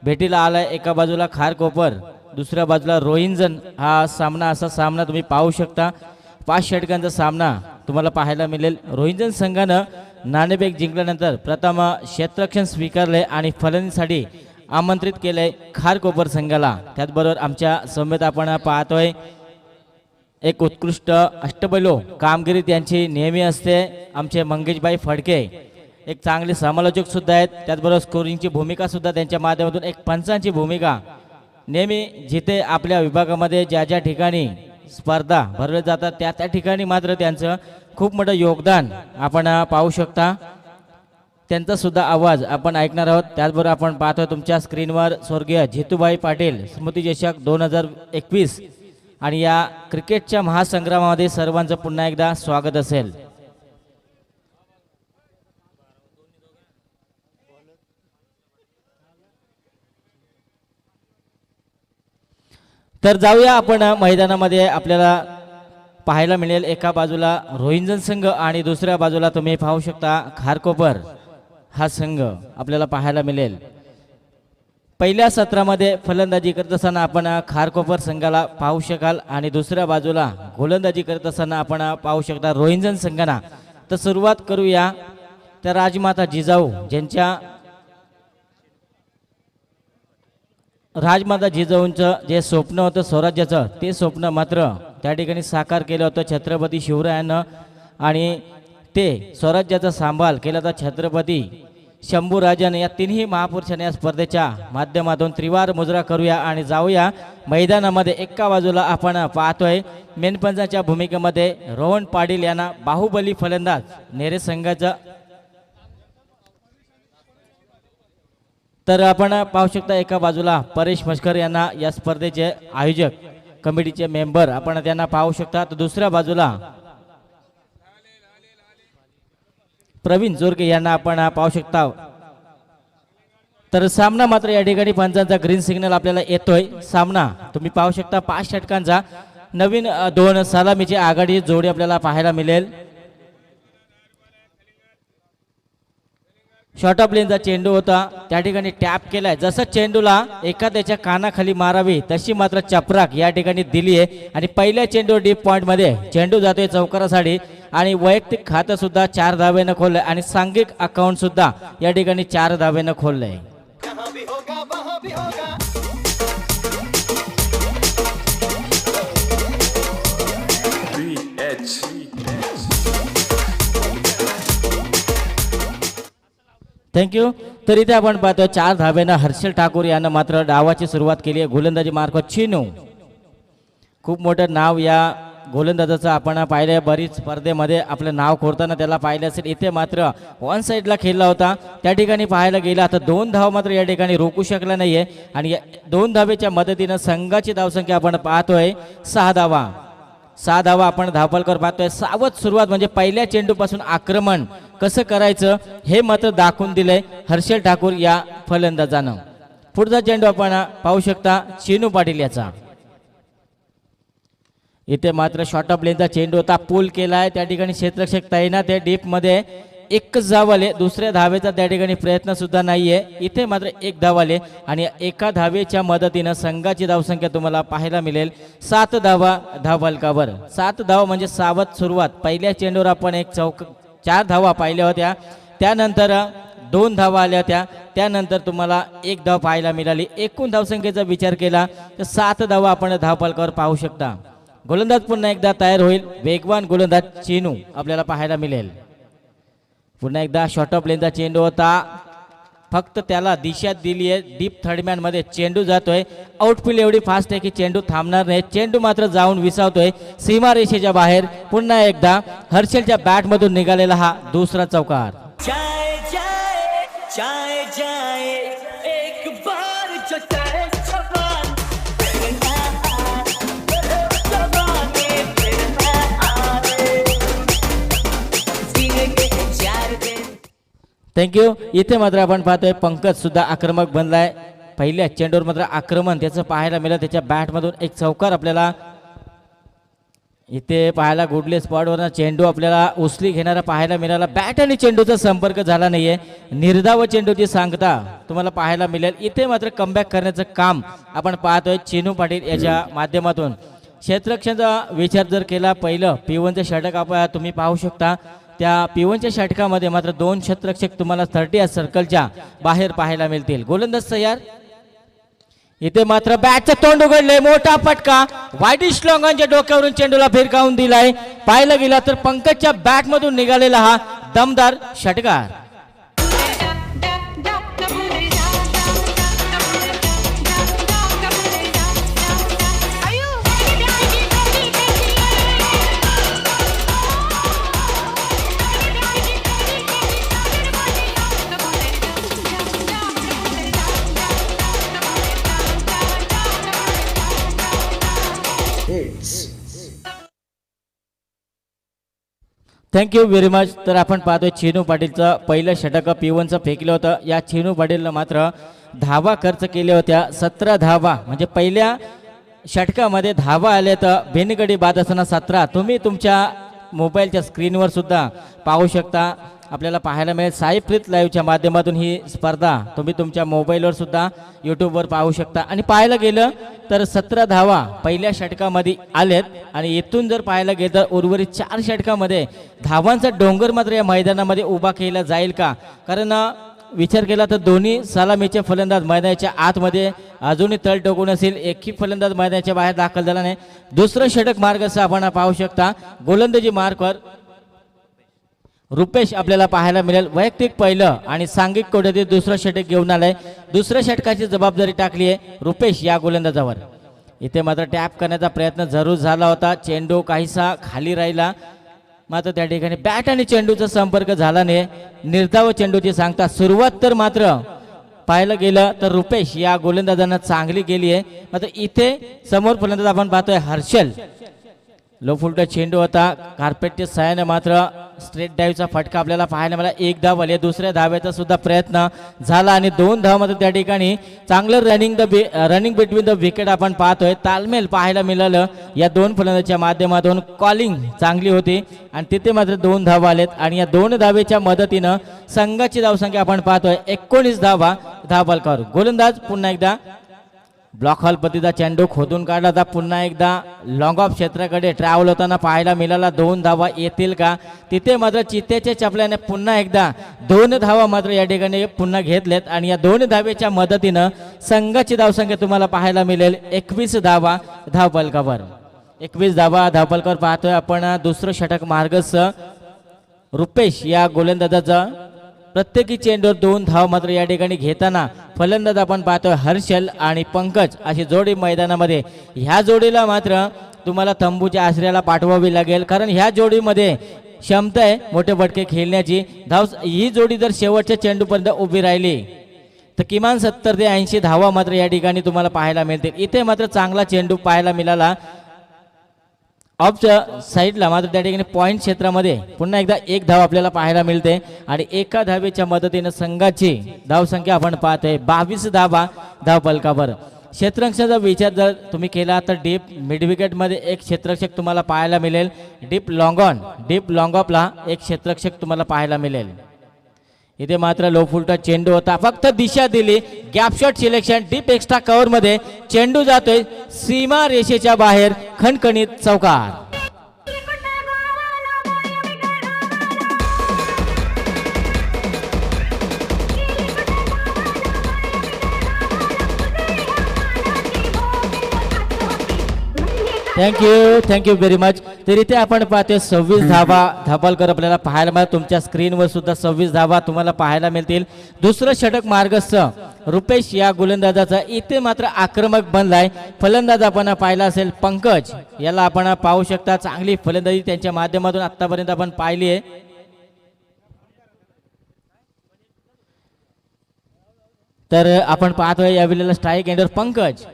भेटीला आलाय। एका बाजूला खारकोपर, दुसऱ्या बाजूला रोहिंजन। हा सामना असा सामना तुम्ही पाहू शकता। 5 षटकांचा सामना तुम्हाला पाहायला मिळेल। रोहिंजन संघानं नाणेफेक जिंकल्यानंतर प्रथम क्षेत्ररक्षण स्वीकारले आणि फलंदाजीसाठी आमंत्रित केले खारकोपर संघाला। त्याचबरोबर आमच्या समवेत आपण पाहतोय एक उत्कृष्ट अष्टपैलू कामगिरी त्यांची नेहमी असते। आमचे मंगेशभाई फडके एक चांगले समालोचक सुद्धा आहेत। त्याचबरोबर स्कोरिंगची भूमिका सुद्धा त्यांच्या माध्यमातून एक पंचांची भूमिका नेहमी जिथे आपल्या विभागामध्ये ज्या ज्या ठिकाणी स्पर्धा भरवल्या जातात त्या ठिकाणी मात्र त्यांचं खूप मोठं योगदान आपण पाहू शकता। त्यांचा सुद्धा आवाज आपण ऐकणार आहोत। त्याचबरोबर आपण पाहतोय तुमच्या स्क्रीनवर स्वर्गीय जितूभाई पाटील स्मृती चषक 2021 आणि या क्रिकेटच्या महासंग्रामामध्ये सर्वांचं पुन्हा एकदा स्वागत असेल। तर जाऊया आपण मैदानामध्ये। आपल्याला पाहायला मिळेल एका बाजूला रोहिंजन संघ आणि दुसऱ्या बाजूला तुम्ही पाहू शकता खारकोपर हा संघ आपल्याला पाहायला मिळेल। पहिल्या सत्रामध्ये फलंदाजी करत असताना आपण खारकोपर संघाला पाहू शकाल आणि दुसऱ्या बाजूला गोलंदाजी करत असताना आपण पाहू शकता रोहिंजन संघाला। तर सुरुवात करूया त्या राजमाता जिजाऊ ज्यांच्या राजमाता जिजाऊंचं जे स्वप्न होतं स्वराज्याचं ते स्वप्न मात्र त्या ठिकाणी साकार केलं होतं छत्रपती शिवरायांना आणि ते स्वराज्याचा सांभाळ केला होता छत्रपती शंभूराजाने। या तिन्ही महापुरुषांनी या स्पर्धेच्या माध्यमातून त्रिवार मुजरा करूया आणि जाऊया मैदानामध्ये। एका बाजूला आपण पाहतोय मेनपंचाच्या भूमिकेमध्ये रोहन पाटील यांना बाहुबली फलंदाज नेरे संघाचा। तर आपण पाहू शकता एका बाजूला परेश मस्कर यांना या स्पर्धेचे आयोजक कमिटीचे मेंबर आपण त्यांना पाहू शकता। तर दुसऱ्या बाजूला प्रवीण जोरगे यांना आपण पाहू शकता। तर सामना मात्र या ठिकाणी पंचांचा ग्रीन सिग्नल आपल्याला येतोय। सामना तुम्ही पाहू शकता 5 षटकांचा नवीन 2 सलामीची आघाडी जोडी आपल्याला पाहायला मिळेल। शॉर्ट ऑफ लेनचा चेंडू होता त्या ठिकाणी टॅप केलाय। जसं चेंडूला एखाद्याच्या कानाखाली मारावी तशी मात्र चपराक या ठिकाणी दिली आहे आणि पहिल्या चेंडू डीप पॉइंट मध्ये चेंडू जातोय चौकारासाठी आणि वैयक्तिक खातं सुद्धा 4 धावेनं खोललंय आणि सांघिक अकाउंट सुद्धा या ठिकाणी 4 धावेनं खोललंय। थँक्यू। तर इथे आपण पाहतो 4 धावेनं हर्षल ठाकूर यानं मात्र डावाची सुरुवात केली आहे। गोलंदाजी मार्फत चिनू खूप मोठं नाव या गोलंदाजाचं आपण पाहिलं बरीच स्पर्धेमध्ये आपलं नाव कोरताना त्याला पाहिलं असेल। इथे मात्र वन साईडला खेळला होता त्या ठिकाणी पाहायला गेला तर 2 धाव मात्र या ठिकाणी रोखू शकला नाहीये आणि 2 धावेच्या मदतीनं संघाची धावसंख्या आपण पाहतोय 6 धावा। 6 धावा आपण धावफलकावर पाहतोय। सावध सुरुवात म्हणजे पहिल्या चेंडूपासून आक्रमण कसं करायचं हे मात्र दाखवून दिलंय हर्षल ठाकूर या फलंदाजानं। पुढचा चेंडू आपण पाहू शकता चिनू पाटील याचा। इथे मात्र शॉर्ट ऑफ लेनचा चेंडू होता पूल केलाय त्या ठिकाणी क्षेत्ररक्षक तैनात आहे डीप मध्ये। 1 धाव आले। दुसऱ्या धावेचा त्या ठिकाणी प्रयत्न सुद्धा नाहीये। इथे मात्र 1 धाव आले आणि एका धावेच्या मदतीनं संघाची धावसंख्या तुम्हाला पाहायला मिळेल 7 धावा धावफलकावर। 7 धावा म्हणजे सावध सुरुवात। पहिल्या चेंडूवर आपण 4 धावा पाहिल्या होत्या त्यानंतर 2 धावा आल्या होत्या त्यानंतर तुम्हाला 1 धाव पाहायला मिळाली। एकूण धावसंख्येचा विचार केला तर 7 धावा आपण धावफलकावर पाहू शकता। गोलंदाज पुन्हा एकदा तयार होईल। वेगवान गोलंदाज चेनू आपल्याला पाहायला मिळेल। पुन्हा एकदा शॉर्ट ऑफ लेनचा चेंडू होता फक्त त्याला दिशा दिली आहे डीप थर्डमॅन मध्ये चेंडू जातोय। आउटफील्ड एवढी फास्ट आहे की चेंडू थांबणार नाही। चेंडू मात्र जाऊन विसावतोय सीमारेषेच्या बाहेर। पुन्हा एकदा हर्षलच्या बॅट मधून निघालेला हा दुसरा चौकार। जाए जाए जाए जाए एक बार जो जाए जवान थँक्यू। इथे मात्र आपण पाहतोय पंकज सुद्धा आक्रमक बनलाय। पहिल्या चेंडूवर मात्र आक्रमण त्याचं पाहायला मिळालं। त्याच्या बॅट मधून एक चौकार आपल्याला इथे पाहायला गुडले स्पॉटवर चेंडू आपल्याला उचली घेणारा पाहायला मिळाला. बॅट आणि चेंडूचा संपर्क झाला नाहीये. निर्धाव चेंडूची सांगता तुम्हाला पाहायला मिळेल. इथे मात्र कमबॅक करण्याचं काम आपण पाहतोय चिनू पाटील याच्या माध्यमातून. क्षेत्ररक्षणाचा विचार जर केला पहिलं P1चं षटक तुम्ही पाहू शकता. त्या P1च्या षटकामध्ये मात्र 2 क्षेत्ररक्षक तुम्हाला 30 सर्कलच्या बाहेर पाहायला मिळतील. गोलंदाज तयार. इथे मात्र बॅटचं तोंड उघडले. मोठा फटका वाईडिश लॉंगांच्या डोक्यावरून चेंडूला फिरकावून दिलाय. पाहायला गेला तर पंकजच्या बॅट मधून निघालेला हा दमदार षटकार. Thank you very much. तर आपण पाहतोय चिनू पाटीलचं पहिलं षटक P1चं फेकलं होतं. या चिनू पाटीलनं मात्र धावा खर्च केल्या होत्या 17 धावा. म्हणजे पहिल्या षटकामध्ये धावा आल्या तर बिनगडी बाद असताना 17. तुम्ही तुमच्या मोबाईलच्या स्क्रीनवर सुद्धा पाहू शकता. आपल्याला पाहायला मिळेल साईप्रीत लाईव्हच्या माध्यमातून ही स्पर्धा तुम्ही तुमच्या मोबाईलवर सुद्धा यूट्यूबवर पाहू शकता. आणि पाहायला गेलं तर 17 धावा पहिल्या षटकामध्ये आलेत. आणि इथून जर पाहायला गेलं तर उर्वरित 4 षटकामध्ये धावांचा डोंगर मात्र या मैदानामध्ये उभा केला जाईल का? कारण विचार केला तर दोन्ही सलामीचे फलंदाज मैदानाच्या आतमध्ये अजूनही तळ टोकून असेल. एकही फलंदाज मैदानाच्या बाहेर दाखल झाला नाही. दुसरं षटक मार्ग असं आपण पाहू शकता. गोलंदाजी मार्कवर रुपेश आपल्याला पाहायला मिळेल. वैयक्तिक पहिलं आणि सांघिक कोट्यातील दुसरं षटक घेऊन आलंय. दुसऱ्या षटकाची जबाबदारी टाकली आहे रुपेश या गोलंदाजावर. इथे मात्र टॅप करण्याचा प्रयत्न जरूर झाला होता. चेंडू काहीसा खाली राहिला. मात्र त्या ठिकाणी बॅट आणि चेंडूचा संपर्क झाला नाही. निर्धाव चेंडूची सांगता. सुरुवात तर मात्र पाहायला गेलं तर रुपेश या गोलंदाजांना चांगली गेली आहे. मात्र इथे समोर फलंदाज आपण पाहतोय हर्षल. लो फुलटा चेंडू होता. कार्पेटच्या सहाय्याने मात्र स्ट्रेट डाईव्हचा फटका आपल्याला पाहायला मिळाला. 1 धाव आली. दुसऱ्या धाव्याचा सुद्धा प्रयत्न झाला आणि 2 धाव मात्र त्या ठिकाणी चांगलं रनिंग बिटवीन द विकेट आपण पाहतोय. तालमेल पाहायला मिळालं या 2 फलंदाजाच्या माध्यमातून. कॉलिंग चांगली होती आणि तिथे मात्र 2 धावा आलेत. आणि या 2 धावेच्या मदतीनं संघाची धावसंख्या आपण पाहतोय 19 धावा. धावबालकर गोलंदाज पुन्हा एकदा ब्लॉक हॉल पतीचा चेंडू खोदून काढला होता. पुन्हा एकदा लॉंग ऑफ क्षेत्राकडे ट्रॅव्हल होताना पाहायला मिळाला. 2 धावा येतील का? तिथे मात्र चित्त्याच्या चपल्याने पुन्हा एकदा 2 धावा मात्र या ठिकाणी पुन्हा घेतलेत. आणि या 2 धावेच्या मदतीनं संघाची धावसंख्या तुम्हाला पाहायला मिळेल 21 धावा धावफलकावर. 21 धावा धावफलकावर पाहतोय आपण. दुसरं षटक मार्गस्थ रुपेश या गोलंदाजाचा प्रत्येकी चेंडूवर 2 धाव मात्र या ठिकाणी घेताना फलंदाज आपण पाहतोय हर्षल आणि पंकज अशी जोडी मैदानामध्ये. ह्या जोडीला मात्र तुम्हाला तंबूच्या आश्रयाला पाठवावी लागेल. कारण ह्या जोडीमध्ये क्षमता आहे मोठे फटके खेळण्याची. ही जोडी जर शेवटच्या चेंडूपर्यंत उभी राहिली तर किमान 70 ते 80 धावा मात्र या ठिकाणी तुम्हाला पाहायला मिळतील. इथे मात्र चांगला चेंडू पाहायला मिळाला ऑफच्या साईडला. मात्र त्या ठिकाणी पॉईंट क्षेत्रामध्ये पुन्हा एकदा 1 धाव आपल्याला पाहायला मिळते. आणि एका धावेच्या मदतीने संघाची धावसंख्या आपण पाहतोय 22 धावा धावफलकावर. क्षेत्ररक्षणाचा विचार जर तुम्ही केला तर डीप मिड विकेटमध्ये एक क्षेत्ररक्षक तुम्हाला पाहायला मिळेल. डीप लॉंग ऑफला एक क्षेत्ररक्षक तुम्हाला पाहायला मिळेल. इथे मात्र लो फुलटा चेंडू होता. फक्त दिशा दिली. Gap shot selection. Deep extra cover मध्ये चेंडू जातोय सीमा रेषेच्या बाहेर. खणखणीत चौकार. Thank you very much. तर इथे आपण पाहतोय 26 धावा धावफलकर आपल्याला पाहायला मिळेल. तुमच्या स्क्रीनवर सुद्धा 26 धावा तुम्हाला पाहायला मिळतील. दुसरं षटक मार्गस्थ रुपेश या गोलंदाजाचा. इथे मात्र आक्रमक बनलाय. फलंदाज आपण पाहिला असेल पंकज याला आपण पाहू शकता. चांगली फलंदाजी त्यांच्या माध्यमातून आतापर्यंत आपण पाहिली आहे. तर आपण पाहतोय यावेळेला strike ender Pankaj.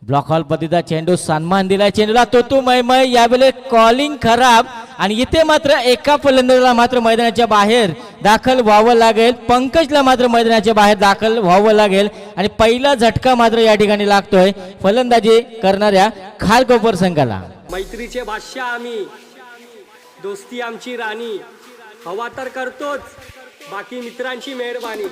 Block hole पतीचा चेंडू सन्मान दिलाय. चेंडूला तो मय यावेळेला कॉलिंग खराब. आणि इथे मात्र एका फलंदाजाला मात्र मैदानाच्या बाहेर दाखल व्हावं लागेल. पंकजला मात्र मैदानाच्या बाहेर दाखल व्हावं लागेल. आणि पहिला झटका मात्र या ठिकाणी लागतोय फलंदाजी करणाऱ्या खारकोपर संघाला. मैत्रीचे बादशाह आम्ही, दोस्ती आमची राणी, हवा तर करतोच, बाकी मित्रांची मेहरबानी.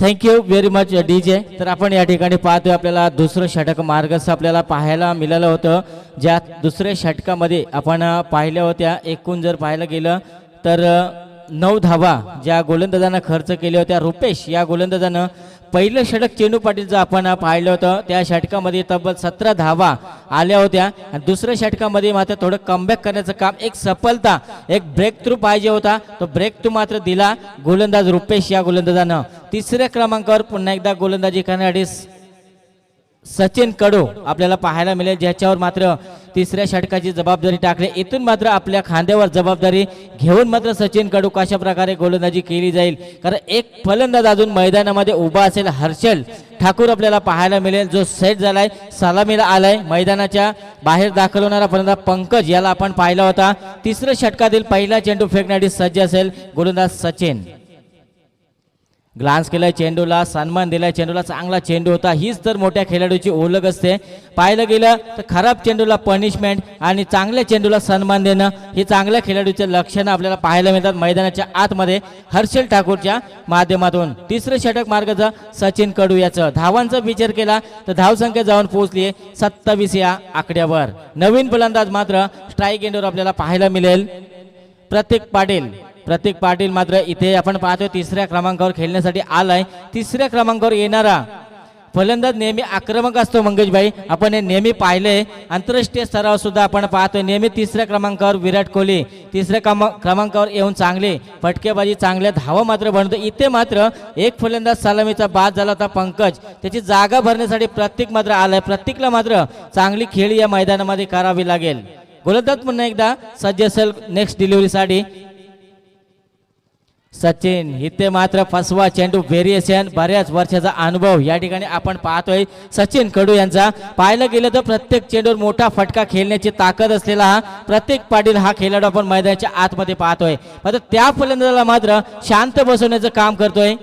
Thank you very much DJ. तर आपण या ठिकाणी पाहतोय आपल्याला दुसरं षटक मार्गस्थ आपल्याला पाहायला मिळालं होतं, ज्या दुसऱ्या षटकामध्ये आपण पाहिल्या होत्या. एकूण जर पाहायला गेलं तर 9 धावा ज्या गोलंदाजांना खर्च केल्या होत्या. रुपेश या गोलंदाजानं पहिलं षटक चेंडू पाटीलचं आपण पाहिलं होतं, त्या षटकामध्ये तब्बल 17 धावा आल्या होत्या. आणि दुसऱ्या षटकामध्ये मात्र थोडं कमबॅक करण्याचं काम, एक सफलता, एक ब्रेक थ्रू पाहिजे होता, तो ब्रेक थ्रू मात्र दिला गोलंदाज रुपेश या गोलंदाजानं. तिसऱ्या क्रमांकावर पुन्हा एकदा गोलंदाजी करणारे सचिन कडू आपल्याला पाहायला मिळेल, ज्याच्यावर मात्र तिसऱ्या षटकाची जबाबदारी टाकली. इथून मात्र आपल्या खांद्यावर जबाबदारी घेऊन मात्र सचिन कडू कशा प्रकारे गोलंदाजी केली जाईल, कारण एक फलंदाज अजून मैदानामध्ये उभा असेल. हर्षल ठाकूर आपल्याला पाहायला मिळेल, जो सेट झालाय, सलामीला आलाय. मैदानाच्या बाहेर दाखल होणारा फलंदाज पंकज याला आपण पाहिला होता. तिसऱ्या षटकातील पहिला चेंडू फेकण्यासाठी सज्ज असेल गोलंदाज सचिन. ग्लान्स केलाय चेंडूला, सन्मान दिलाय चेंडूला, चांगला चेंडू होता. हीच तर मोठ्या खेळाडूची ओळख असते. पाहिलं गेलं तर खराब चेंडूला पनिशमेंट आणि चांगल्या चेंडूला सन्मान देणं, ही चांगल्या खेळाडूचे लक्षणं आपल्याला पाहायला मिळतात मैदानाच्या आतमध्ये हर्षल ठाकूरच्या माध्यमातून. तिसरं षटक मार्गाचा सचिन कडू याचं धावांचा विचार केला तर धावसंख्या जाऊन पोहोचली 27 या आकड्यावर. नवीन फलंदाज मात्र स्ट्राईक एंडवर आपल्याला पाहायला मिळेल प्रतीक पाटील मात्र इथे आपण पाहतोय तिसऱ्या क्रमांकावर खेळण्यासाठी आलाय. तिसऱ्या क्रमांकावर येणारा फलंदाज नेहमी आक्रमक असतो मंगेशभाई, आपण हे नेहमी पाहिले. आंतरराष्ट्रीय स्तरावर सुद्धा आपण पाहतोय नेहमी तिसऱ्या क्रमांकावर विराट कोहली तिसऱ्या क्रमांकावर येऊन चांगले फटकेबाजी, चांगल्या धावा मात्र बनवतो. इथे मात्र एक फलंदाज सलामीचा बाद झाला होता पंकज, त्याची जागा भरण्यासाठी प्रतीक मात्र आलाय. प्रतीकला मात्र चांगली खेळी या मैदानामध्ये करावी लागेल. गोलंदाज पुन्हा एकदा सज्ज असेल नेक्स्ट डिलिव्हरीसाठी सचिन. इथे मात्र फसवा चेंडू व्हेरिएशन, बऱ्याच वर्षाचा अनुभव या ठिकाणी आपण पाहतोय सचिन कडू यांचा. पाहायला गेलं तर प्रत्येक चेंडूवर मोठा फटका खेळण्याची ताकद असलेला हा प्रतीक पाटील हा खेळाडू आपण मैदानाच्या आतमध्ये पाहतोय. मात्र त्या फलंदाजाला मात्र शांत बसवण्याचं काम करतोय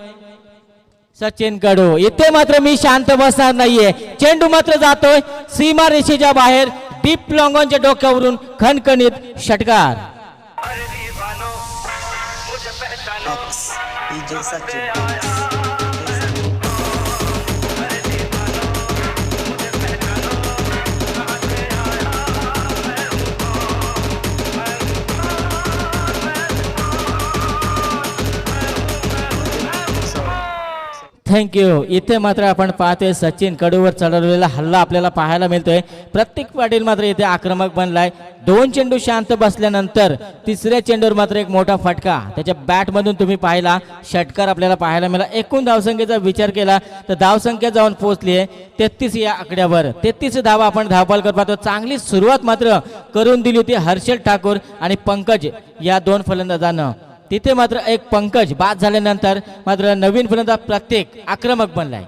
सचिन कडू. इथे मात्र मी शांत बसणार नाहीये, चेंडू मात्र जातोय सीमा रेषेच्या बाहेर, डीप लॉंगॉनच्या डोक्यावरून खणखणीत षटकार. DJ Sachin. थँक्यू. इथे मात्र आपण पाहतोय सचिन कडूवर चढवलेला हल्ला आपल्याला पाहायला मिळतोय. प्रत्येक पाटील मात्र इथे आक्रमक बनलाय. 2 चेंडू शांत बसल्यानंतर तिसऱ्या चेंडूवर मात्र एक मोठा फटका त्याच्या बॅटमधून तुम्ही पाहिला, षटकार आपल्याला पाहायला मिळाला. एकूण धावसंख्येचा विचार केला तर धावसंख्या जाऊन पोहोचली आहे 33 या आकड्यावर. 33 धावा आपण धावपाल पाहतो. चांगली सुरुवात मात्र करून दिली होती हर्षल ठाकूर आणि पंकज या 2 फलंदाजांना. तिथे मात्र एक पंकज बाद झाल्यानंतर मात्र नवीन फलंदाज प्रत्येक आक्रमक बनलाय.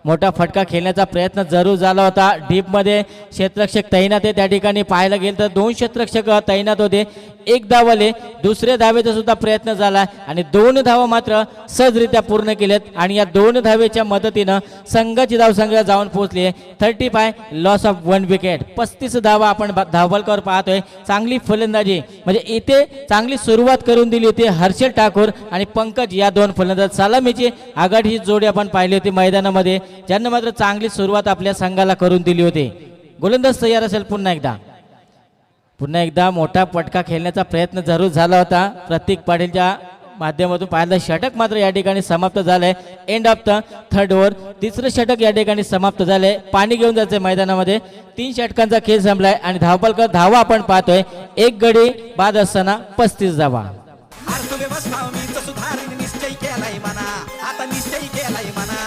मोठा फटका खेळण्याचा प्रयत्न जरूर झाला होता. डीपमध्ये क्षेत्ररक्षक तैनात आहे, त्या ठिकाणी पाहायला गेलं तर 2 क्षेत्ररक्षक तैनात होते. 1 धाव आले, दुसऱ्या धावेचा सुद्धा प्रयत्न झाला आणि 2 धावा मात्र सहजरित्या पूर्ण केलेत. आणि या 2 धावेच्या मदतीनं संघाची धावसंख्या जाऊन पोहोचली आहे 35, लॉस ऑफ 1 विकेट. 35 धावा आपण धावफलकावर पाहतोय. चांगली फलंदाजी म्हणजे इथे चांगली सुरुवात करून दिली होती हर्षल ठाकूर आणि पंकज या 2 फलंदाज. सलामीची आघाडी ही जोडी आपण पाहिली होती मैदानामध्ये, ज्यांना मात्र चांगली सुरुवात आपल्या संघाला करून दिली होती. गोलंदाज तयार असेल पुन्हा एकदा मोठा फटका खेळण्याचा प्रयत्न जरूर झाला होता प्रतीक पाटीलच्या माध्यमातून. पाहिलं षटक मात्र या ठिकाणी समाप्त झालंय. End of the 3rd over. तिसरं षटक या ठिकाणी समाप्त झालंय. पाणी घेऊन जायचंय मैदानामध्ये. 3 षटकांचा खेळ संपलाय आणि धावफलकावर धावा आपण पाहतोय 1 गडी बाद असताना 35 धावा. अर्थव्यवस्था मी सुधारीन निश्चय केलाय मना, आता निश्चय केलाय मना.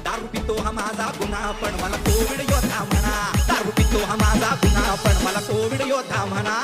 दारू पितो हा माझा गुन्हा पण मला कोविड योद्धा म्हणा. दारू पितो हा माझा गुन्हा पण मला कोविड योद्धा म्हणा.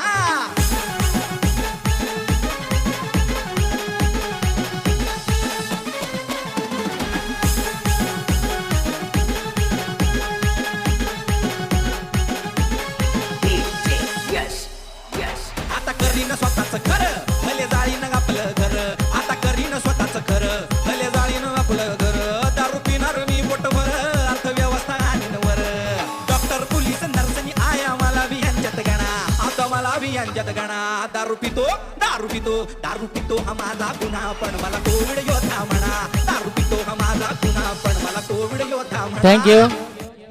दारू पितो दारू पितो दारू पितो हा माझा गुन्हा पण मला कोविड योद्धा म्हणा दारू पितो हा माझा गुन्हा पण मला कोविड योद्धा म्हणा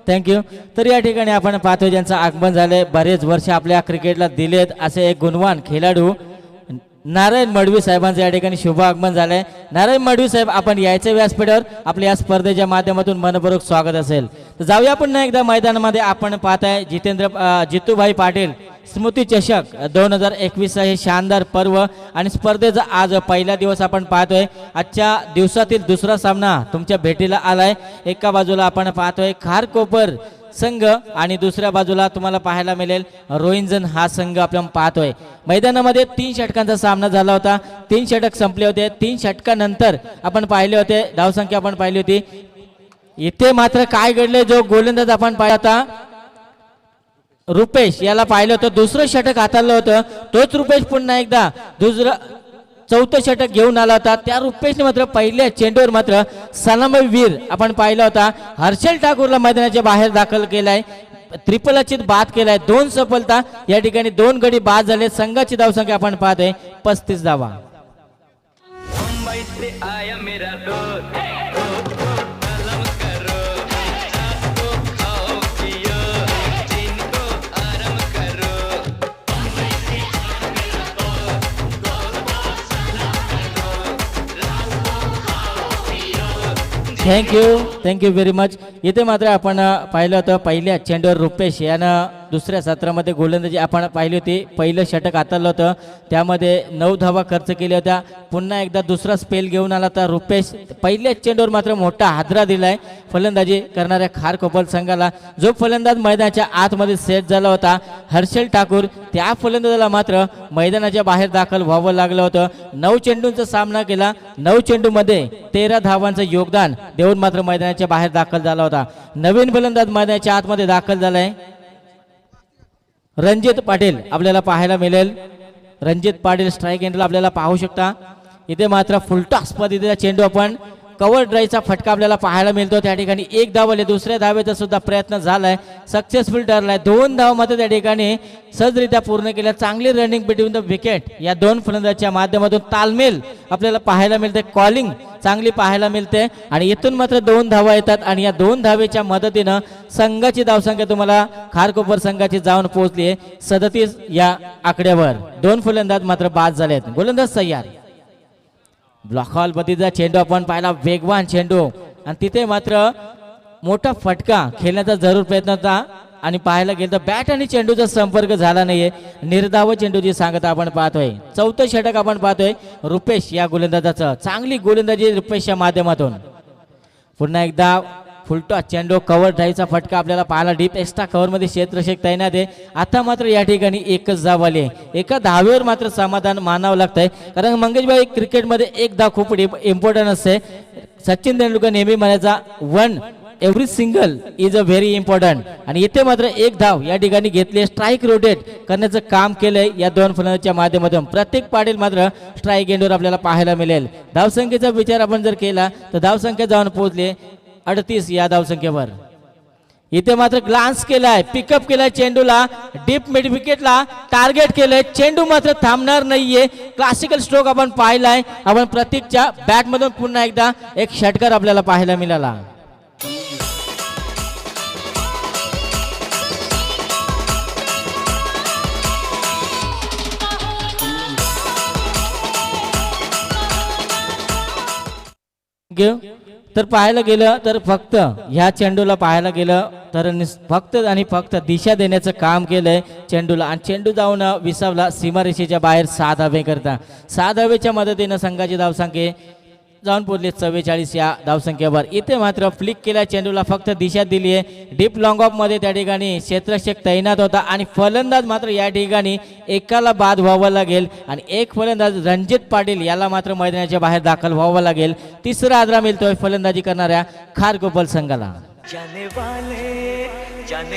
थँक्यू तर या ठिकाणी आपण पाहतो ज्यांचं आगमन झालंय बरेच वर्ष आपल्या क्रिकेटला दिलेत असे एक गुणवान खेळाडू नारायण मडवी साहेबांचं या ठिकाणी शुभ आगमन झालंय. नारायण मडवी साहेब आपण यायचं व्यासपीठावर आपल्या या स्पर्धेच्या माध्यमातून मनपूर्वक स्वागत असेल. तर जाऊया पुन्हा एकदा मैदानामध्ये. आपण पाहताय जितूभाई पाटील स्मृती चषक 2021 हे शानदार पर्व आणि स्पर्धेचा आज पहिला दिवस आपण पाहतोय. आजच्या दिवसातील दुसरा सामना तुमच्या भेटीला आलाय. एका बाजूला आपण पाहतोय खारकोपर संघ आणि दुसऱ्या बाजूला तुम्हाला पाहायला मिळेल रोहिंजन हा संघ आपण पाहतोय. मैदानामध्ये 3 षटकांचा सामना झाला होता. 3 षटक संपले होते. 3 षटकानंतर आपण पाहिले होते धावसंख्या आपण पाहिली होती. इथे मात्र काय घडले जो गोलंदाज आपण पाहिला होता रुपेश याला पाहिलं होतं दुसरं षटक हाताळलं होतं. तोच रुपेश पुन्हा एकदा चौथं षटक घेऊन आला होता. त्या रुपेशने मात्र पहिल्या चेंडूवर मात्र सलामीवीर आपण पाहिला होता हर्षल ठाकूरला मैदानाच्या बाहेर दाखल केलाय. ट्रिपल अचित बाद केलाय. 2 सफलता या ठिकाणी 2 गडी बाद झाले. संघाची धावसंख्या आपण पाहतोय 35 धावा. मुंबई से आया मेरा दोस्त कलम करो जिसको खाओ पियो जिनको आराम करो मुंबई से आया मेरा दोस्त थँक्यू व्हेरी मच. इथे मात्र आपण पाहिलं होतं पहिल्या चेंडूवर रुपेश यानं दुसऱ्या सत्रामध्ये गोलंदाजी आपण पाहिली होती. पहिलं षटक हाताळलं होतं त्यामध्ये 9 धावा खर्च केल्या होत्या. पुन्हा एकदा दुसरा स्पेल घेऊन आला तर रुपेश पहिल्या चेंडूवर मात्र मोठा हादरा दिलाय फलंदाजी करणाऱ्या खारकोपर संघाला. जो फलंदाज मैदानाच्या आतमध्ये सेट झाला होता हर्षल ठाकूर त्या फलंदाजाला मात्र मैदानाच्या बाहेर दाखल व्हावं लागलं होतं. 9 चेंडूंचा सामना केला. 9 चेंडूमध्ये 13 धावांचं योगदान देऊन मात्र मैदानाच्या बाहेर दाखल झाला होता. नवीन फलंदाज मैदानाच्या आतमध्ये दाखल झालाय रणजित पाटील आपल्याला पाहायला मिळेल. रणजित पाटील स्ट्राईक एंडला आपल्याला पाहू शकता. इथे मात्र फुलटॉस पद्धतीचा चेंडू आपण कव्हर ड्राईव्हचा फटका आपल्याला पाहायला मिळतो. त्या ठिकाणी 1 धाव आले. दुसऱ्या धावेचा सुद्धा प्रयत्न झालाय सक्सेसफुल ठरलाय. 2 धाव मात्र त्या ठिकाणी सहजरित्या पूर्ण केल्या. चांगली रनिंग बिटवीन द विकेट या 2 फलंदाजाच्या माध्यमातून तालमेल आपल्याला पाहायला मिळते. कॉलिंग चांगली पाहायला मिळते आणि इथून मात्र 2 धावा येतात आणि या 2 धावेच्या मदतीनं संघाची धावसंख्या तुम्हाला खारकोपर संघाची जाऊन पोहोचली आहे 37 या आकड्यावर. 2 फलंदाज मात्र बाद झालेत. गोलंदाज तयार. ब्लॉक हॉल पद्धतीचा चेंडू आपण पाहिला वेगवान चेंडू आणि तिथे मात्र मोठा फटका खेळण्याचा जरूर प्रयत्न होता आणि पाहायला गेलं तर बॅट आणि चेंडूचा संपर्क झाला नाहीये. निर्धाव चेंडूची सांगता आपण पाहतोय. 4थं षटक आपण पाहतोय रुपेश या गोलंदाजाचं. चांगली गोलंदाजी रुपेशच्या माध्यमातून. पुन्हा एकदा फुलटॉस चेंडू कव्हर ड्राईव्हचा फटका आपल्याला पाहायला डीप एक्स्ट्रा कव्हरमध्ये क्षेत्ररक्षक तैनात आहे. आता मात्र या ठिकाणी एकच धाव आली आहे. एका धावेवर मात्र समाधान मानावं लागतंय कारण मंगेशभाई क्रिकेटमध्ये एक धाव खूप इम्पॉर्टंट असते. सचिन तेंडुलकर नेहमी म्हणायचा 1 every single is a very important आणि इथे मात्र 1 धाव या ठिकाणी घेतली. स्ट्राईक रोटेट करण्याचं काम केलंय या 2 फलंदाजांच्या माध्यमातून. प्रत्येक पाटील मात्र स्ट्राईक एंडवर आपल्याला पाहायला मिळेल. धावसंख्येचा विचार आपण जर केला तर धावसंख्या जाऊन पोहोचली 38 या धावसंख्येवर. इथे मात्र ग्लान्स केलाय पिकअप केलाय चेंडूला डीप मिड विकेटला टार्गेट केलंय. चेंडू मात्र थांबणार नाहीये. क्लासिकल स्ट्रोक आपण पाहिलाय. आपण प्रतीकच्या बॅटमधून पुन्हा एकदा एक षटकार आपल्याला पाहायला मिळाला. तर पाहायला गेलं तर फक्त ह्या चेंडूला पाहायला गेलं तर फक्त आणि फक्त दिशा देण्याचं काम केलंय चेंडूला आणि चेंडू जाऊन विसावला सीमारेषेच्या बाहेर 6 धावे करता. 6 धावेच्या मदतीनं संघाची धावसंख्या जाऊन पोहोचले 44 या धावसंख्येवर. इथे मात्र फ्लिक केल्या चेंडूला फक्त दिशा दिली आहे. डीप लॉंग ऑफ मध्ये त्या ठिकाणी क्षेत्ररक्षक तैनात होता आणि फलंदाज मात्र या ठिकाणी एकाला बाद व्हावं लागेल आणि एक फलंदाज रणजित पाटील याला मात्र मैदानाच्या बाहेर दाखल व्हावं लागेल. तिसरा आदरा मिळतोय फलंदाजी करणाऱ्या खारकोपर संघाला. जाने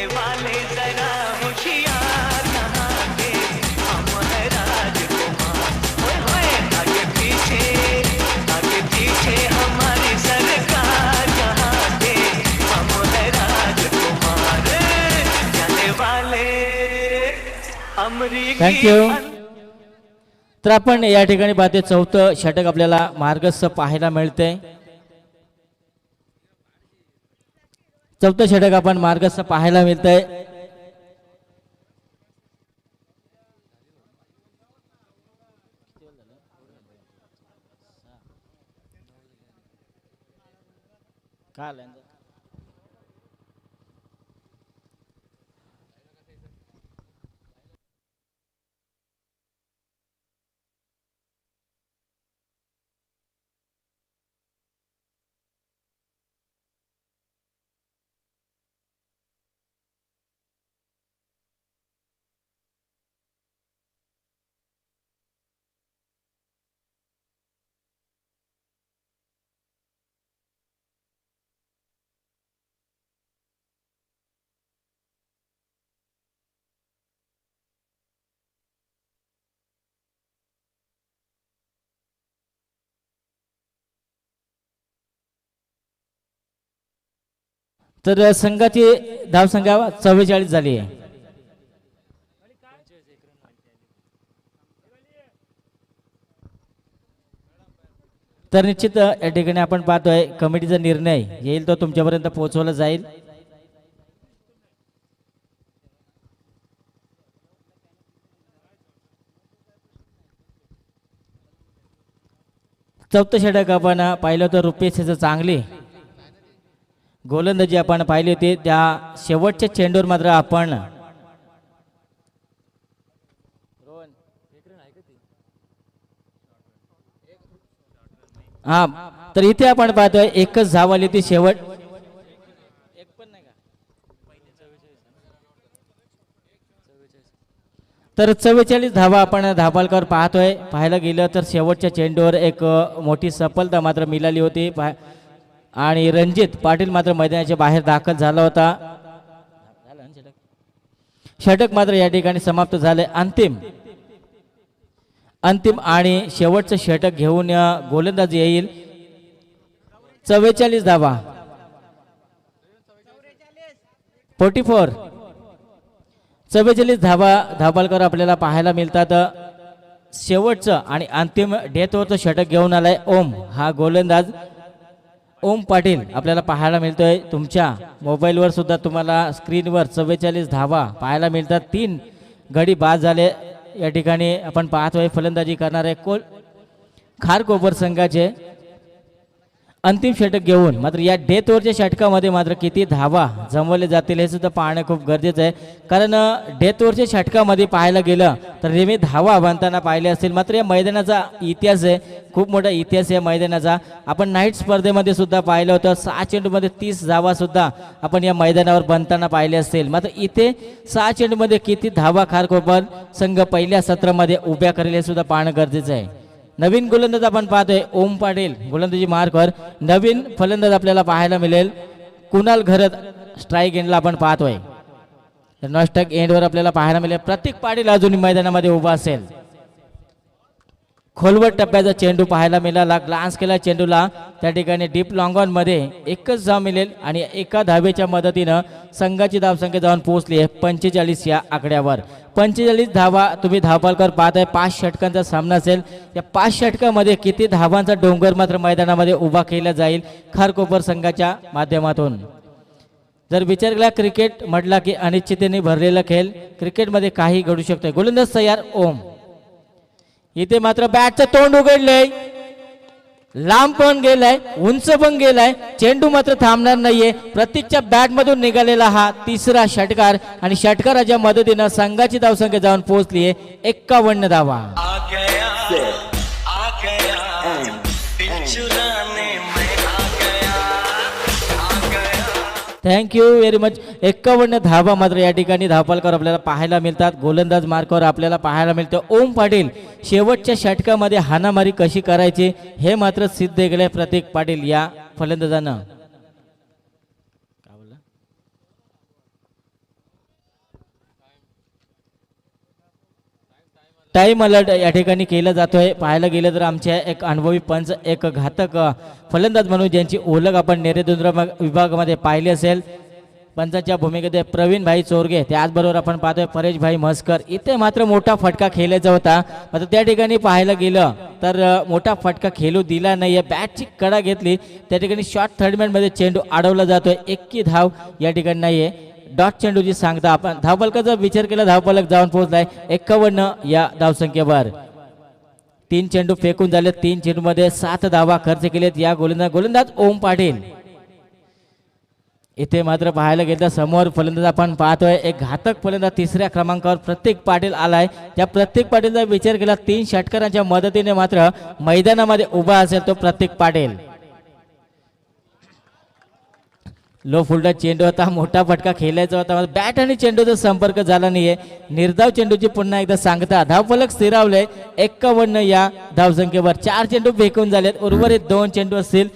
वाले जरा होशियार कहाँ के हम है राजकुमार ओए होए आगे पीछे हमारी सरकार कहाँ के हम है राजकुमार जाने वाले अमरीकी. थँक्यू तर आपण या ठिकाणी पाहते चौथं षटक आपल्याला मार्गस्थ पाहायला मिळते. चौथं षटक आपण मार्गस्थ पाहायला मिळतंय. तर संघाची धावसंख्या 44 झाली आहे. तर निश्चित या ठिकाणी आपण पाहतोय कमिटीचा निर्णय येईल तो तुमच्यापर्यंत पोहोचवला जाईल. चौथं षटक आपण पाहिलं तर रुपेश चांगली गोलंदाजी आपण पाहिली होती. त्या शेवटच्या चेंडूवर मात्र आपण हा तर इथे आपण पाहतोय एकच धाव आली ती शेवट. तर 44 धावा आपण धापालकर पाहतोय. पाहायला गेलं तर शेवटच्या चेंडूवर एक मोठी सफलता मात्र मिळाली होती आणि रणजित पाटील मात्र मैदानाच्या बाहेर दाखल झाला होता. षटक मात्र या ठिकाणी समाप्त झाले. अंतिम आणि शेवटचं षटक घेऊन गोलंदाजी येईल. 44 धावा 44 44 धावा धापालकर आपल्याला पाहायला मिळतात. शेवटचं आणि अंतिम डेथवरचं षटक घेऊन आलाय ओम. हा गोलंदाज ओम पाटील आपल्याला पाहायला मिळतोय. तुमच्या मोबाईलवर सुद्धा तुम्हाला स्क्रीनवर 44 धावा पाहायला मिळतात. 3 गडी बाद झाले. या ठिकाणी आपण पाहतोय फलंदाजी करणारे खारकोपर संघाचे अंतिम षटक घेऊन मात्र या डेथ ओव्हरच्या षटकामध्ये मात्र किती धावा जमवले जातील हे सुद्धा पाहणं खूप गरजेचं आहे. कारण डेथ ओव्हरच्या षटकामध्ये पाहायला गेलं तर नेहमी धावा बांधताना पाहिले असतील. मात्र या मैदानाचा इतिहास आहे, खूप मोठा इतिहास आहे मैदानाचा. आपण नाईट स्पर्धेमध्ये सुद्धा पाहिलं होतं. 6 चेंडूमध्ये 30 धावा सुद्धा आपण या मैदानावर बनताना पाहिले असतील. मात्र इथे 6 चेंडूमध्ये किती धावा खारकोपर संघ पहिल्या सत्रामध्ये उभ्या करेल हे सुद्धा पाहणं गरजेचं आहे. नवीन गोलंदाज आपण पाहतोय ओम पाटील गोलंदाजी मार्कवर. नवीन फलंदाज आपल्याला पाहायला मिळेल कुणाल घरत स्ट्राईक एंडला आपण पाहतोय. नॉस्टक एंडवर आपल्याला पाहायला मिळेल प्रतीक पाटील अजूनही मैदानामध्ये उभा असेल. खोलवर टप्प्याचा चेंडू पाहायला मिळाला. ग्लान्स केला चेंडूला. त्या ठिकाणी डीप लॉंग ऑन मध्ये एकच धाव मिळेल आणि एका धावेच्या मदतीनं संघाची धावसंख्या जाऊन पोहोचली आहे 45 या आकड्यावर. 45 धावा तुम्ही धावपालकर पाहताय. 5 षटकांचा सामना असेल. या 5 षटकामध्ये किती धावांचा डोंगर मात्र मैदानामध्ये उभा केला जाईल खारकोपर संघाच्या माध्यमातून. जर विचार केला क्रिकेट म्हटला की अनिश्चिततेने भरलेला खेळ. क्रिकेटमध्ये काही घडू शकतंय. गोलंदाज तयार ओम. इथे मात्र बॅटचं तोंड उघडलंय. लांब पण गेलाय, उंच पण गेलाय. चेंडू मात्र थांबणार नाहीये. प्रतीकच्या बॅट मधून निघालेला हा तिसरा षटकार आणि षटकाराच्या मदतीनं संघाची धावसंख्या जाऊन पोहोचली आहे 51 धावा. आ गया दिल चुराने मैं आ गया. Thank you very much. 51 धावा मात्र या ठिकाणी धावपालकर आपल्याला पाहायला मिळतात. गोलंदाज मार्कावर आपल्याला पाहायला मिळतं ओम पाटील. शेवटच्या षटकामध्ये हाणामारी कशी करायची हे मात्र सिद्ध केलंय प्रतीक पाटील या फलंदाजानं. टाइम अलर्ट या ठिकाणी केला जातोय. पाहायला गेलं तर आमच्या एक अनुभवी पंच एक घातक फलंदाज म्हणून ज्यांची ओळख आपण नेरेदुंद्रा विभागामध्ये पाहिली असेल पंचाच्या भूमिकेत प्रवीण भाई चोरगे, त्याचबरोबर आपण पाहतोय परेश भाई म्हसकर. इथे मात्र मोठा फटका खेळायचा होता, मात्र त्या ठिकाणी पाहायला गेलं तर मोठा फटका खेळू दिला नाहीये. बॅटची कडा घेतली, त्या ठिकाणी शॉर्ट थर्डमॅन मध्ये चेंडू अडवला जातोय. 1 धाव या ठिकाणी नाहीये. डॉट चेंडूची सांगता आपण धावफलकाचा विचार केला, धावफलक जाऊन पोहोचलाय 51 या धावसंख्येवर. 3 चेंडू फेकून झाले, 3 चेंडू मध्ये 7 धावा खर्च केलेत या गोलंदाज ओम पाटील. इथे मात्र पाहायला गेलं समोर फलंदाज आपण पाहतोय एक घातक फलंदाज 3ऱ्या क्रमांकावर प्रत्येक पाटील आलाय. त्या प्रत्येक पाटीलचा विचार केला 3 षटकारांच्या मदतीने मात्र मैदानामध्ये उभा असेल तो प्रत्येक पाटील. लो फुलडा चेंडू होता, मोठा फटका खेळायचा होता, बॅट आणि चेंडूचा संपर्क झाला नाहीये. निर्धाव चेंडूची पुन्हा एकदा सांगता धावफलक स्थिरावले 51 या धावसंख्येवर. 4 चेंडू फेकून झालेत, उर्वरित 2 चेंडू असतील.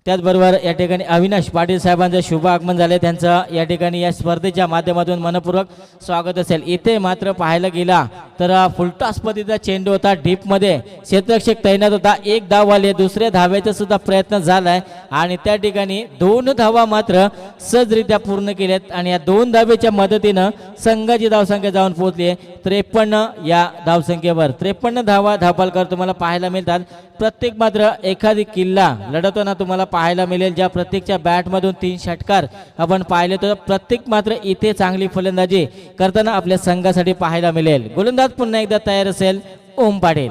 त्याचबरोबर या ठिकाणी अविनाश पाटील साहेबांचं शुभ आगमन झाले, त्यांचं या ठिकाणी या स्पर्धेच्या माध्यमातून मनपूर्वक स्वागत असेल. इथे मात्र पाहायला गेला तर फुलटॉस पद्धतीचा चेंडू होता, डीप मध्ये क्षेत्ररक्षक तैनात होता. 1 धाव आली, दुसऱ्या धावेचा सुद्धा प्रयत्न झालाय आणि त्या ठिकाणी 2 धावा मात्र सहजरित्या पूर्ण केल्यात आणि या 2 धावेच्या मदतीनं संघाची धावसंख्या जाऊन पोहोचली 53 या धावसंख्येवर. 53 धावा धावफलकावर तुम्हाला पाहायला मिळतात. प्रत्येक मात्र एखादी किल्ला लढवताना तुम्हाला पाहायला मिळेल, ज्या प्रत्येकच्या बॅटमधून 3 षटकार आपण पाहिले तर प्रत्येक मात्र इथे चांगली फलंदाजी करताना आपल्या संघासाठी पाहायला मिळेल. गोलंदाज पुन्हा एकदा तयार असेल ओम पाटील.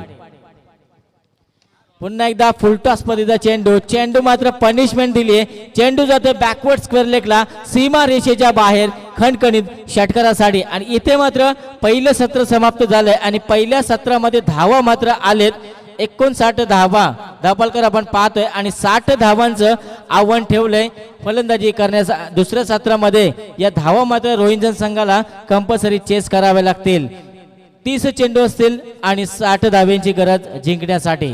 पुन्हा एकदा फुलटॉस पद्धतीचा चेंडू मात्र पनिशमेंट दिली. चेंडू जातोय बॅकवर्ड स्क्वेअर लेगला, सीमा रेषेच्या बाहेर खणखणीत षटकारासाठी. आणि इथे मात्र पहिलं सत्र समाप्त झालंय आणि पहिल्या सत्रामध्ये धावा मात्र आलेत 59 धावा धावफलकार आपण पाहतोय आणि 60 धावांचं आव्हान ठेवलंय फलंदाजी करण्याचा. दुसऱ्या सत्रामध्ये या धावा मात्र रोहिंजन संघाला कंपल्सरी चेस करावे लागतील. 30 चेंडू असतील आणि 60 धाव्यांची गरज जिंकण्यासाठी.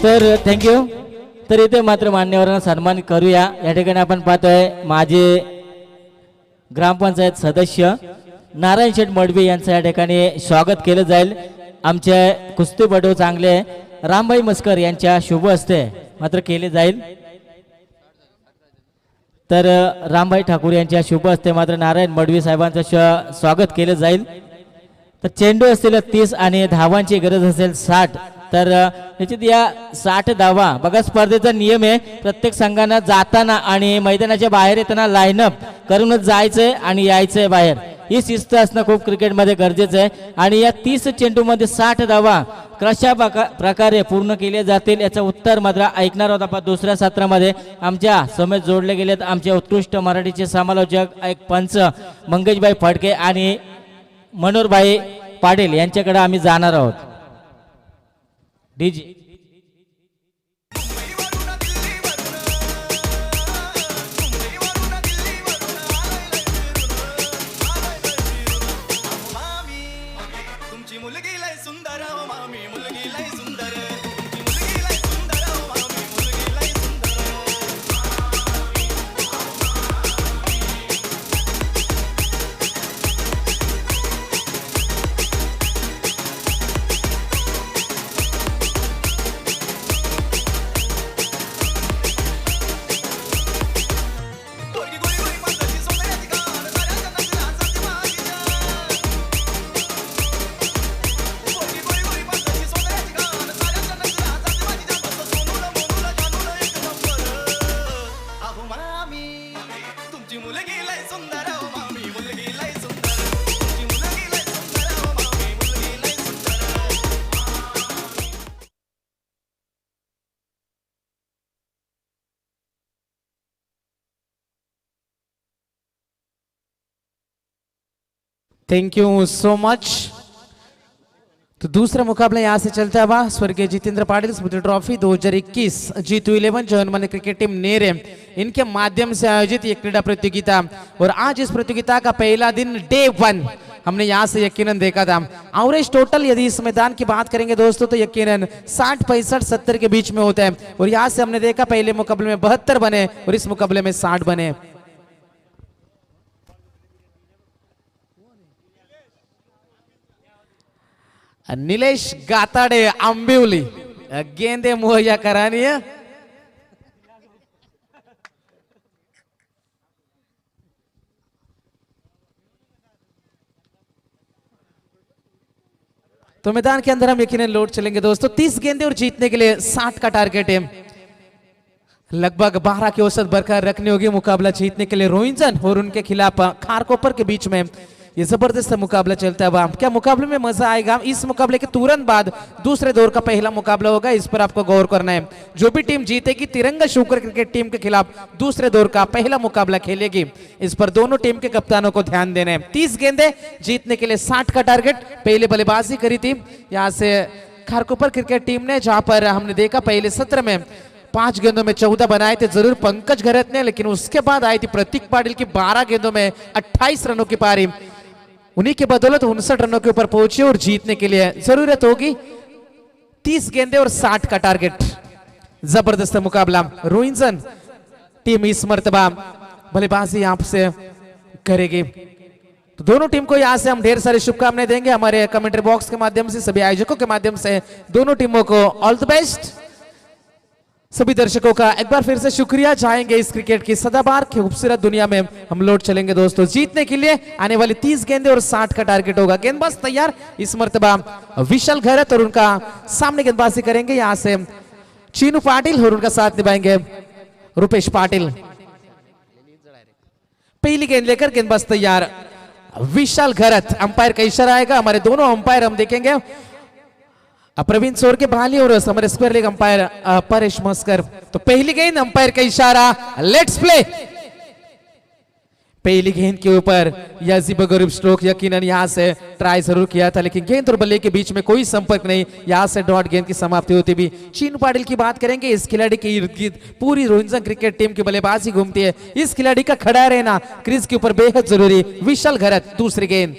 तर थँक्यू. तर इथे मात्र मान्यवरांना सन्मान करूया. या ठिकाणी आपण पाहतोय माजी ग्रामपंचायत सदस्य नारायण शेठ मडवी यांचं या ठिकाणी स्वागत केलं जाईल. आमचे कुस्तीपटू चांगले रामभाई मस्कर यांच्या शुभ हस्ते मात्र केले जाईल. तर रामभाई ठाकूर यांच्या शुभ हस्ते मात्र नारायण मडवी साहेबांचं स्वागत केलं जाईल. तर चेंडू असतील 30 आणि धावांची गरज असेल 60. तर याच्यात या 60 धावा बघा, स्पर्धेचा नियम आहे प्रत्येक संघानं जाताना आणि मैदानाच्या बाहेर येताना लाईनअप करूनच जायचंय आणि यायचंय बाहेर. ही शिस्त असणं खूप क्रिकेटमध्ये गरजेचं आहे. आणि या 30 चेंडूमध्ये 60 धावा कशा प्रकारे पूर्ण केले जातील याचं उत्तर मात्र ऐकणार आहोत आपण दुसऱ्या सत्रामध्ये. आमच्या समेत जोडले गेलेत आमचे उत्कृष्ट मराठीचे समालोचक एक पंच मंगेशभाई फडके आणि मनोहरभाई पाटील यांच्याकडे आम्ही जाणार आहोत. डीजी तुमची मुलगी लय सुंदर ओ मामी, मुलगी लय सुंदर, तुमची मुलगी लय सुंदर ओ मामी, मुलगी लय सुंदर. Thank you so much. तो दूसरा मुकाबला यहाँ से चलता हुआ स्वर्गीय जितेंद्र पाटिल स्मृति trophy 2021 G211 German cricket team नेरे इनके माध्यम से आयोजित ये क्रीडा प्रतियोगिता। और आज इस प्रतियोगिता का पहला दिन डे 1 हमने यहाँ से यकीनन देखा था। एवरेज टोटल यदि इस मैदान की बात करेंगे दोस्तों तो यकीनन 60, 65, 70 के बीच में होता है। और यहाँ से हमने देखा पहले मुकाबले में 72 बने और इस मुकाबले में 60 बने। नीलेश गाताडे आंबिवली गेंदे मुहैया करानी है। तो मैदान के अंदर हम यकीनन लौट चलेंगे दोस्तों। 30 गेंदे और जीतने के लिए 60 का टारगेट है। लगभग 12 की औसत बरकरार रखनी होगी मुकाबला जीतने के लिए। रोहिंजन और उनके खिलाफ खारकोपर के बीच में ये जबरदस्त मुकाबला चलता है। क्या मुकाबले में मजा आएगा। इस मुकाबले के तुरंत बाद दूसरे दौर का पहला मुकाबला होगा, इस पर आपको गौर करना है। जो भी टीम जीतेगी तिरंगा शुक्र क्रिकेट टीम के खिलाफ दूसरे दौर का पहला मुकाबला खेलेगी। इस पर दोनों टीम के कप्तानों को ध्यान देना है। 30 गेंदे जीतने के लिए 60 का टारगेट। पहले बल्लेबाजी करी थी यहाँ से खारकोपर क्रिकेट टीम ने, जहां पर हमने देखा पहले सत्र में 5 गेंदों में 14 बनाए थे जरूर पंकज घरत ने, लेकिन उसके बाद आई थी प्रतीक पाटिल की 12 गेंदों में 28 रनों की पारी। उन्हीं के बदौलत 59 रनों के ऊपर पहुंचे और जीतने के लिए जरूरत होगी 30 गेंदे और 60 का टारगेट। जबरदस्त मुकाबला। रोहिंजन टीम इस मर्तबा बल्लेबाजी यहां से करेगी। तो दोनों टीम को यहां से हम ढेर सारी शुभकामनाएं देंगे हमारे कमेंट्री बॉक्स के माध्यम से, सभी आयोजकों के माध्यम से। दोनों टीमों को ऑल द बेस्ट। सभी दर्शकों का एक बार फिर से शुक्रिया। चाहेंगे इस क्रिकेट की सदाबहार खूबसूरत दुनिया में हम लौट चलेंगे दोस्तों। जीतने के लिए आने वाली 30 गेंदे और 60 का टारगेट होगा। गेंदबाज तैयार इस मर्तबा विशाल घरत और उनका सामने गेंदबाजी करेंगे यहां से चीनू पाटिल और उनका साथ निभाएंगे रुपेश पाटिल। पहली गेंद लेकर गेंदबाज तैयार विशाल घरत। अंपायर का इशारा आएगा। हमारे दोनों अंपायर हम देखेंगे प्रवीण सोर के बहाली और हमारे स्क्वायर लेग अंपायर परेश मस्कर। तो पहली गेंद अंपायर का इशारा, लेट्स प्ले। पहली गेंद के ऊपर याजीब गरीब स्ट्रोक यकीनन यहां से ट्राई जरूर किया था, लेकिन गेंद और बल्ले के बीच में कोई संपर्क नहीं। यहां से डॉट गेंद की समाप्ति होती भी। चीनू पाटिल की बात करेंगे। इस खिलाड़ी के इर्द गिर्द पूरी रोहिंजन क्रिकेट टीम की बल्लेबाजी घूमती है। इस खिलाड़ी का खड़ा रहना क्रीज के ऊपर बेहद जरूरी। विशाल घरत दूसरी गेंद,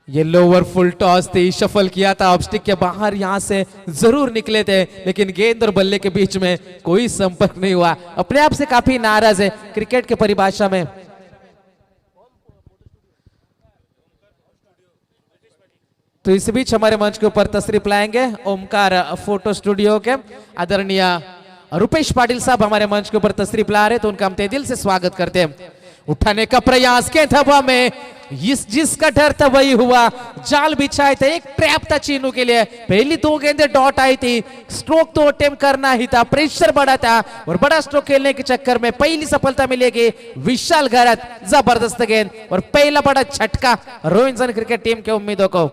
ये लोअर फुल टॉस थी, शफल किया था ऑब्स्टिक के बाहर, यहां से जरूर निकले थे, लेकिन गेंद और बल्ले के बीच में कोई संपर्क नहीं हुआ। अपने आप से काफी नाराज है क्रिकेट के परिभाषा में। तो इस बीच हमारे मंच के ऊपर तशरीफ लाएंगे ओमकार फोटो स्टूडियो के आदरणीय रुपेश पाटिल साहब हमारे मंच के ऊपर तशरीफ ला रहे, तो उनका हम तहे दिल से स्वागत करते हैं। उठाने का प्रयास के हवा में जिसका डर था वही हुआ। जाल बिछाए थे, एक ट्रैप था चीनू के लिए। पहली 2 गेंदें डॉट आई थी, स्ट्रोक तो अटेम्प्ट करना ही था, प्रेशर बड़ा था और बड़ा स्ट्रोक खेलने के चक्कर में पहली सफलता मिलेगी विशाल घरत। जबरदस्त गेंद और पहला बड़ा झटका रोहिंजन क्रिकेट टीम के उम्मीदों को।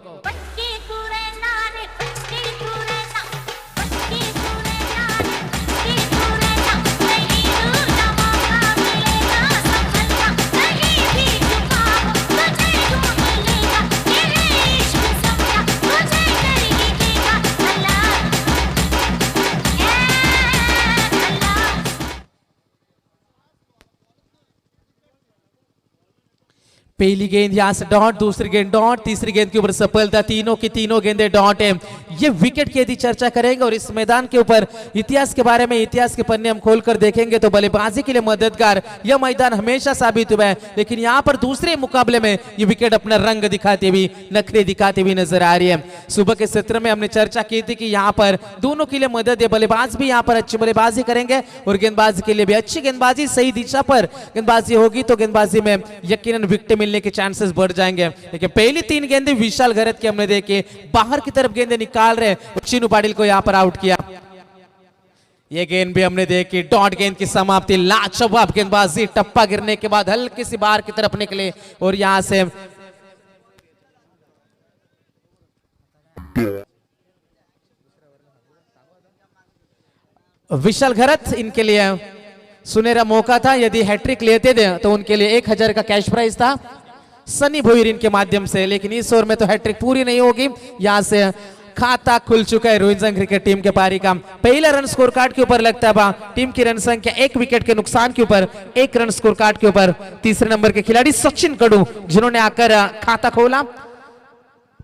पहली गेंद यहां से डॉट, दूसरी गेंद डॉट, तीसरी गेंद के ऊपर सफलता। तीनों की तीनों गेंदें डॉट है। ये विकेट की यदि चर्चा करेंगे और इस मैदान के ऊपर इतिहास के बारे में, इतिहास के पन्ने हम खोलकर देखेंगे तो बल्लेबाजी के लिए मददगार यह मैदान हमेशा साबित हुआ है। लेकिन यहां पर दूसरे मुकाबले में ये विकेट अपना रंग दिखाती हुई, नखरे दिखाती हुई नजर आ रही है। सुबह के सत्र में हमने चर्चा की थी कि यहाँ पर दोनों के लिए मदद है। बल्लेबाज भी यहाँ पर अच्छी बल्लेबाजी करेंगे और गेंदबाजी के लिए भी अच्छी गेंदबाजी, सही दिशा पर गेंदबाजी होगी तो गेंदबाजी में यकीनन विकेट मिलने के चांसेस बढ़ जाएंगे। लेकिन पहली 3 गेंदें विशाल घरत की हमने देखे, बाहर की तरफ गेंदें निकाल रहे और चीनू पाटिल को यहां पर आउट किया। ये गेंद भी हमने देखी, डॉट गेंद की समाप्ति। लाजवाब गेंदबाजी, टप्पा गिरने के बाद हल्की सी बाहर की तरफ निकले और यहां से विशाल घरत इनके लिए सुनहरा मौका था। यदि हैट्रिक लेते थे तो उनके लिए 1000 का कैश प्राइज था। सनी भोईर इनके माध्यम से, लेकिन इस ओवर में तो हैट्रिक पूरी नहीं होगी। यहां से खाता खुल चुका है रोहिंजन क्रिकेट टीम के पारी का। पहला रन स्कोर कार्ड के ऊपर लगता है टीम की रन संख्या 1 विकेट के नुकसान के ऊपर 1 रन स्कोर कार्ड के ऊपर तीसरे नंबर के खिलाड़ी सचिन कड़ू जिन्होंने आकर खाता खोला।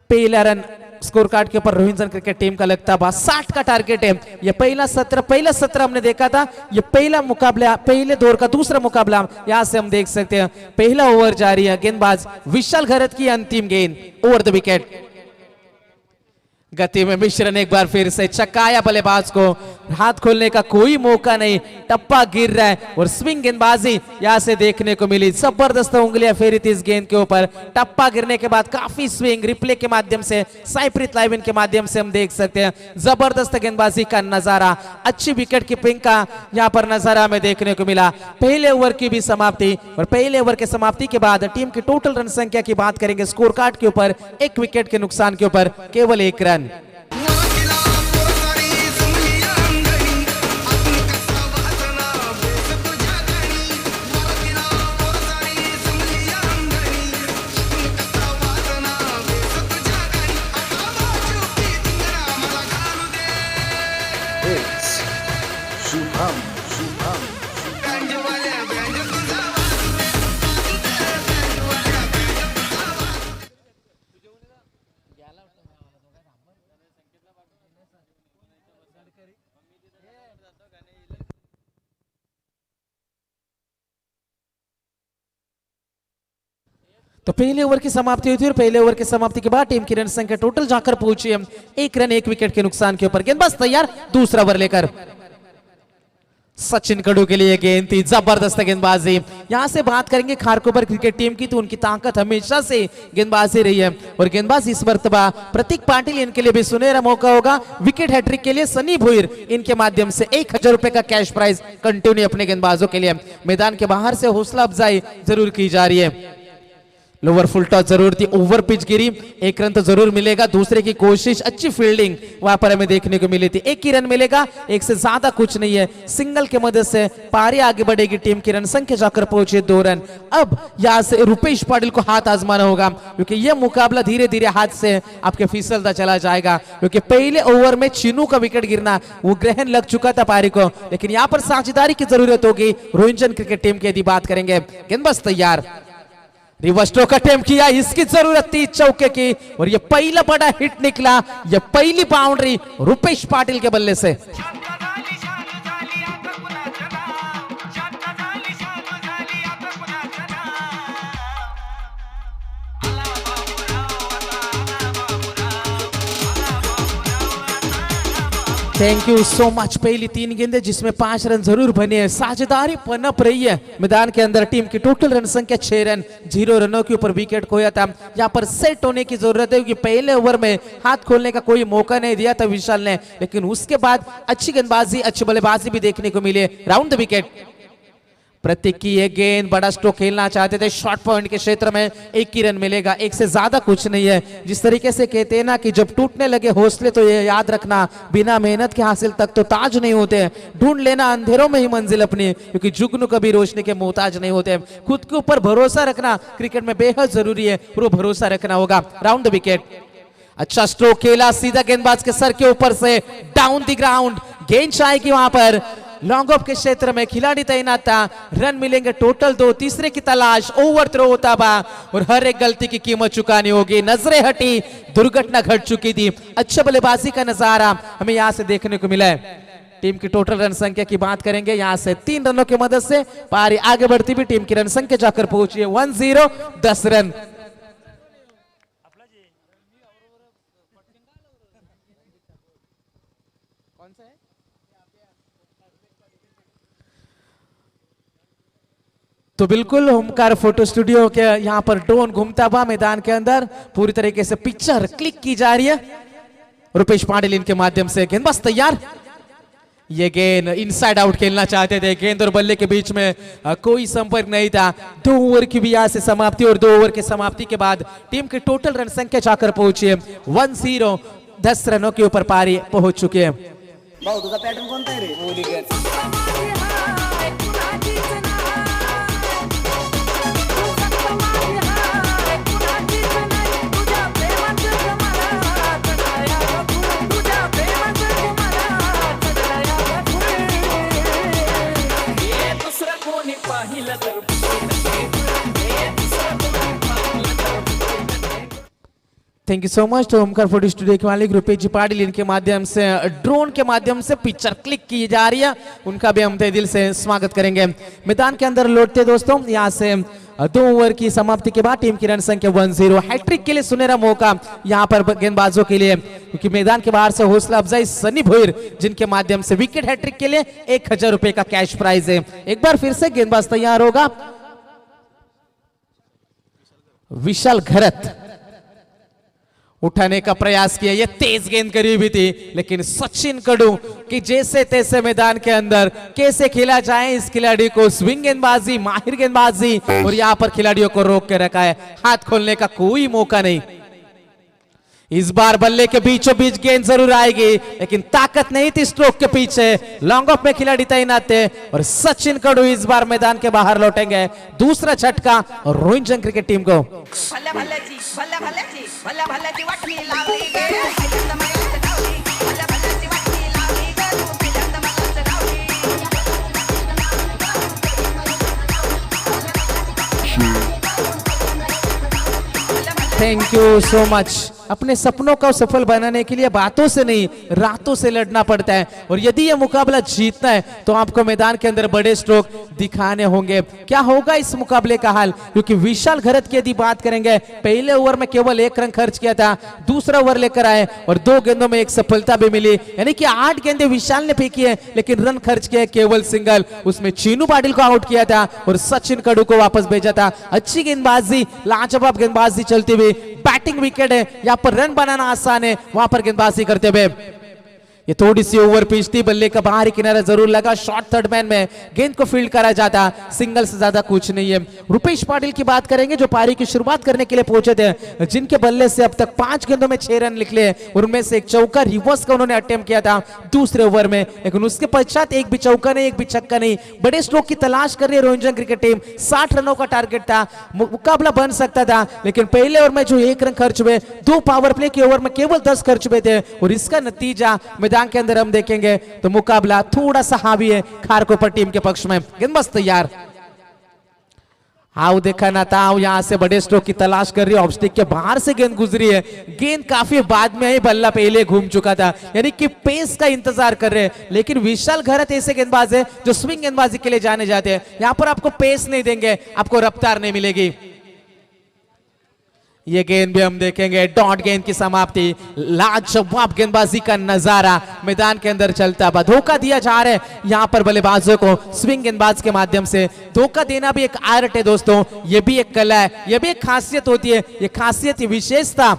पहला रन स्कोर कार्ड के ऊपर रोहिंजन क्रिकेट टीम का लगता है 60 का टारगेट है। ये पहला सत्र हमने देखा था, ये पहला मुकाबला, पहले दौर का दूसरा मुकाबला। यहां से हम देख सकते हैं पहला ओवर जारी है, गेंदबाज विशाल घरत की अंतिम गेंद ओवर द विकेट। गति में मिश्रण एक बार फिर से चकाया बल्लेबाज को, हाथ खोलने का कोई मौका नहीं, टप्पा गिर रहा है और स्विंग गेंदबाजी यहां से देखने को मिली। जबरदस्त उंगलियां फेरी थी इस गेंद के ऊपर, टप्पा गिरने के बाद काफी स्विंग रिप्ले के माध्यम से, साइप्रित लाइव के माध्यम से हम देख सकते हैं जबरदस्त गेंदबाजी का नजारा, अच्छी विकेट कीपिंग का यहां पर नजारा हमें देखने को मिला। पहले ओवर की भी समाप्ति और पहले ओवर के समाप्ति के बाद टीम की टोटल रन संख्या की बात करेंगे स्कोर कार्ड के ऊपर 1 विकेट के नुकसान के ऊपर केवल 1 रन। तो पहले ओवर की समाप्ति हुई थी और पहले ओवर की समाप्ति के बाद टीम की रन संख्या टोटल जाकर पहुंची है 1 रन 1 विकेट के नुकसान के ऊपर। गेंदबाज तैयार, दूसरा ओवर लेकर सचिन कड़ू के लिए गेंद थी, जबरदस्त गेंदबाजी। यहां से बात करेंगे खारकोपर क्रिकेट टीम की, तो उनकी ताकत हमेशा से गेंदबाजी रही है और गेंदबाज इस मर्तबा प्रतीक पाटिल इनके लिए भी सुनहरा मौका होगा। विकेट हैट्रिक के लिए सनी भोईर इनके माध्यम से 1000 रुपए का कैश प्राइज कंटिन्यू अपने गेंदबाजों के लिए। मैदान के बाहर से हौसला अफजाई जरूर की जा रही है। लोअर फुल टॉस जरूर थी, ओवर पिच गिरी, 1 रन तो जरूर मिलेगा। दूसरे की कोशिश, अच्छी फील्डिंग वहां पर हमें देखने को मिली थी। 1 ही रन मिलेगा, 1 से ज्यादा कुछ नहीं है। सिंगल की मदद से पारी आगे बढ़ेगी, टीम की रन संख्या जाकर पहुंचे 2 रन। अब यहां से रुपेश पाटिल को हाथ आजमाना होगा क्योंकि यह मुकाबला धीरे धीरे हाथ से आपके फिसलता चला जाएगा, क्योंकि पहले ओवर में चिनू का विकेट गिरना वो ग्रहण लग चुका था पारी को, लेकिन यहां पर साझेदारी की जरूरत होगी रोहिंजन क्रिकेट टीम की यदि बात करेंगे। गेंदबाज तैयार, रिवर्स स्ट्रोक अटेम्प्ट किया, इसकी जरूरत थी चौके की और ये पहला बड़ा हिट निकला, ये पहली बाउंड्री रुपेश पाटिल के बल्ले से। Thank you so much. पहली 3 गेंदें जिसमें 5 रन जरूर बने हैं, साझेदारी पनप रही है मैदान के अंदर। टीम की टोटल रन संख्या 6 रन, 0 रनों के ऊपर विकेट खोया था। यहाँ पर सेट होने की जरूरत है क्योंकि पहले ओवर में हाथ खोलने का कोई मौका नहीं दिया था विशाल ने, लेकिन उसके बाद अच्छी गेंदबाजी, अच्छी बल्लेबाजी भी देखने को मिली। राउंड द विकेट प्रतीक की ये गेंद, बड़ा स्ट्रोक खेलना चाहते थे, शॉर्ट पॉइंट के क्षेत्र में 1 ही रन मिलेगा, 1 से ज्यादा कुछ नहीं है। जिस तरीके से कहते हैं ना कि जब टूटने लगे हौसले तो ये याद रखना, बिना मेहनत के हासिल तक तो ताज नहीं होते हैं। ढूंढ लेना अंधेरों में ही मंजिल अपनी, क्योंकि जुगनू कभी रोशनी के मोहताज नहीं होते। खुद के ऊपर भरोसा रखना क्रिकेट में बेहद जरूरी है, वो भरोसा रखना होगा। राउंड द विकेट, अच्छा स्ट्रोक खेला, सीधा गेंदबाज के सर के ऊपर से डाउन द ग्राउंड, गेंद जाएगी वहां पर लॉन्ग ऑफ के क्षेत्र में, खिलाड़ी तैनात था। रन मिलेंगे टोटल 2, तीसरे की तलाश, ओवर थ्रो होता बा और हर एक गलती की कीमत चुकानी होगी। नजरें हटी, दुर्घटना घट चुकी थी। अच्छे बल्लेबाजी का नजारा हमें यहां से देखने को मिला है। टीम की टोटल रन संख्या की बात करेंगे, यहां से 3 रनों की मदद से पारी आगे बढ़ती भी टीम की रन संख्या जाकर पहुंची है 1-0, 10 रन। तो बिल्कुल ओमकार फोटो स्टूडियो के यहाँ पर ड्रोन घूमता हुआ मैदान के अंदर पूरी तरीके से पिक्चर क्लिक की जा रही है रुपेश पाटिल इनके माध्यम से। गेंदबाज तैयार, ये गेंद इनसाइड आउट खेलना चाहते थे, गेंद और बल्ले के बीच में कोई संपर्क नहीं था। 2 ओवर की भी यहाँ से समाप्ति और 2 ओवर की समाप्ति के बाद टीम की टोटल रन संख्या जाकर पहुंची है 1-0, 10 रनों के ऊपर पारी पहुंच चुकी है। भाऊ तुझा पॅटर्न कोणता आहे रे? थैंक यू सो मच तो ओमकार फोटो स्टूडियो के मालिक रुपेश जी पाटिल, इनके माध्यम से ड्रोन के माध्यम से पिक्चर क्लिक की जा रही है, उनका भी हम तहे दिल से स्वागत करेंगे। मैदान के अंदर लौटते दोस्तों, यहाँ से 2 ओवर की समाप्ति के बाद टीम की रन संख्या 10। हैट्रिक के लिए सुनहरा मौका यहाँ पर गेंदबाजों के लिए, क्योंकि मैदान के बाहर से हौसला अफजाई सनी भोईर, जिनके माध्यम से विकेट हैट्रिक के लिए 1000 रुपए का कैश प्राइज है। एक बार फिर से गेंदबाज तैयार होगा, विशाल घरत उठाने का प्रयास किया, ये तेज गेंद करीबी थी, लेकिन सचिन कडू कि जैसे तैसे मैदान के अंदर कैसे खेला जाए इस खिलाड़ी को, स्विंग गेंदबाजी, माहिर गेंदबाजी, और यहां पर खिलाड़ियों को रोक के रखा है, हाथ खोलने का कोई मौका नहीं। इस बार बल्ले के बीचों बीच गेंद जरूर आएगी, लेकिन ताकत नहीं थी स्ट्रोक के पीछे, लॉन्ग ऑफ में खिलाड़ी तैनात थे, और सचिन कडू इस बार मैदान के बाहर लौटेंगे। दूसरा झटका रोहित जंग क्रिकेट टीम को। वाटणी लावली गे पहिल्यांदा मला लावली भल्या भल्याची वाटणी लावली ग तू पहिल्यांदा मला लावली थैंक यू सो मच। अपने सपनों को सफल बनाने के लिए बातों से नहीं रातों से लड़ना पड़ता है, और यदि यह मुकाबला जीतना है तो आपको मैदान के अंदर बड़े स्ट्रोक दिखाने होंगे। क्या होगा इस मुकाबले का हाल, क्योंकि विशाल घरत की यदि बात करेंगे, पहले ओवर में केवल 1 रन खर्च किया था, दूसरा ओवर लेकर आए और 2 गेंदों में 1 सफलता भी मिली, यानी कि 8 गेंदें विशाल ने फेंकी है, लेकिन रन खर्च किए केवल सिंगल। उसमें चीनू पाटिल को आउट किया था और सचिन कडू को वापस भेजा था। अच्छी गेंदबाजी, लाजवाब गेंदबाजी चलती हुई, बैटिंग विकेट है, यहाँ पर रन बनाना आसान है, वहां पर गेंदबाजी करते हुए ये थोड़ी सी ओवर पिच थी, बल्ले का बाहरी किनारा जरूर लगा, शॉर्ट थर्ड मैन में गेंद को फील्ड करा जाता, सिंगल से ज्यादा कुछ नहीं है। रुपेश पाटिल की बात करेंगे जो पारी की शुरुआत करने के लिए पहुंचे थे, जिनके बल्ले से अब तक 5 गेंदों में 6 रन निकले, और उनमें से एक चौका रिवर्स का उन्होंने अटेम्प्ट किया था दूसरे ओवर में, लेकिन उसके पश्चात एक भी चौका नहीं, एक भी छक्का नहीं। बड़े स्ट्रोक की तलाश कर रही है रोहित जंग क्रिकेट टीम, 60 रनों का टारगेट था, मुकाबला बन सकता था, लेकिन पहले ओवर में जो 1 रन खर्च हुए, 2 पावर प्ले के ओवर में केवल 10 खर्च हुए थे, और इसका नतीजा मैदान के अंदर हम देखेंगे तो मुकाबला थोड़ा सा हावी है खारकोपर टीम के पक्ष में। गेंदबाज तैयार, आओ देखा ना था, आओ यहां से बड़े स्ट्रोक की तलाश कर रही है, ऑब्स्टिक के बाहर से गेंद गुजरी है, गेंद काफी बाद में आई, बल्ला पहले घूम चुका था, यानी कि पेस का इंतजार कर रहे हैं। लेकिन विशाल घरत ऐसे गेंदबाज है जो स्विंग गेंदबाजी के लिए जाने जाते हैं, यहां पर आपको पेस नहीं देंगे, आपको रफ्तार नहीं मिलेगी। ये गेंद भी हम देखेंगे, डॉट गेंद की समाप्ति, लाजवाब गेंदबाजी का नजारा मैदान के अंदर चलता हुआ, धोखा दिया जा रहा है यहां पर बल्लेबाजों को, स्विंग गेंदबाज के माध्यम से धोखा देना भी एक आर्ट है दोस्तों, ये भी एक कला है, ये भी एक खासियत होती है, ये खासियत ये विशेषता।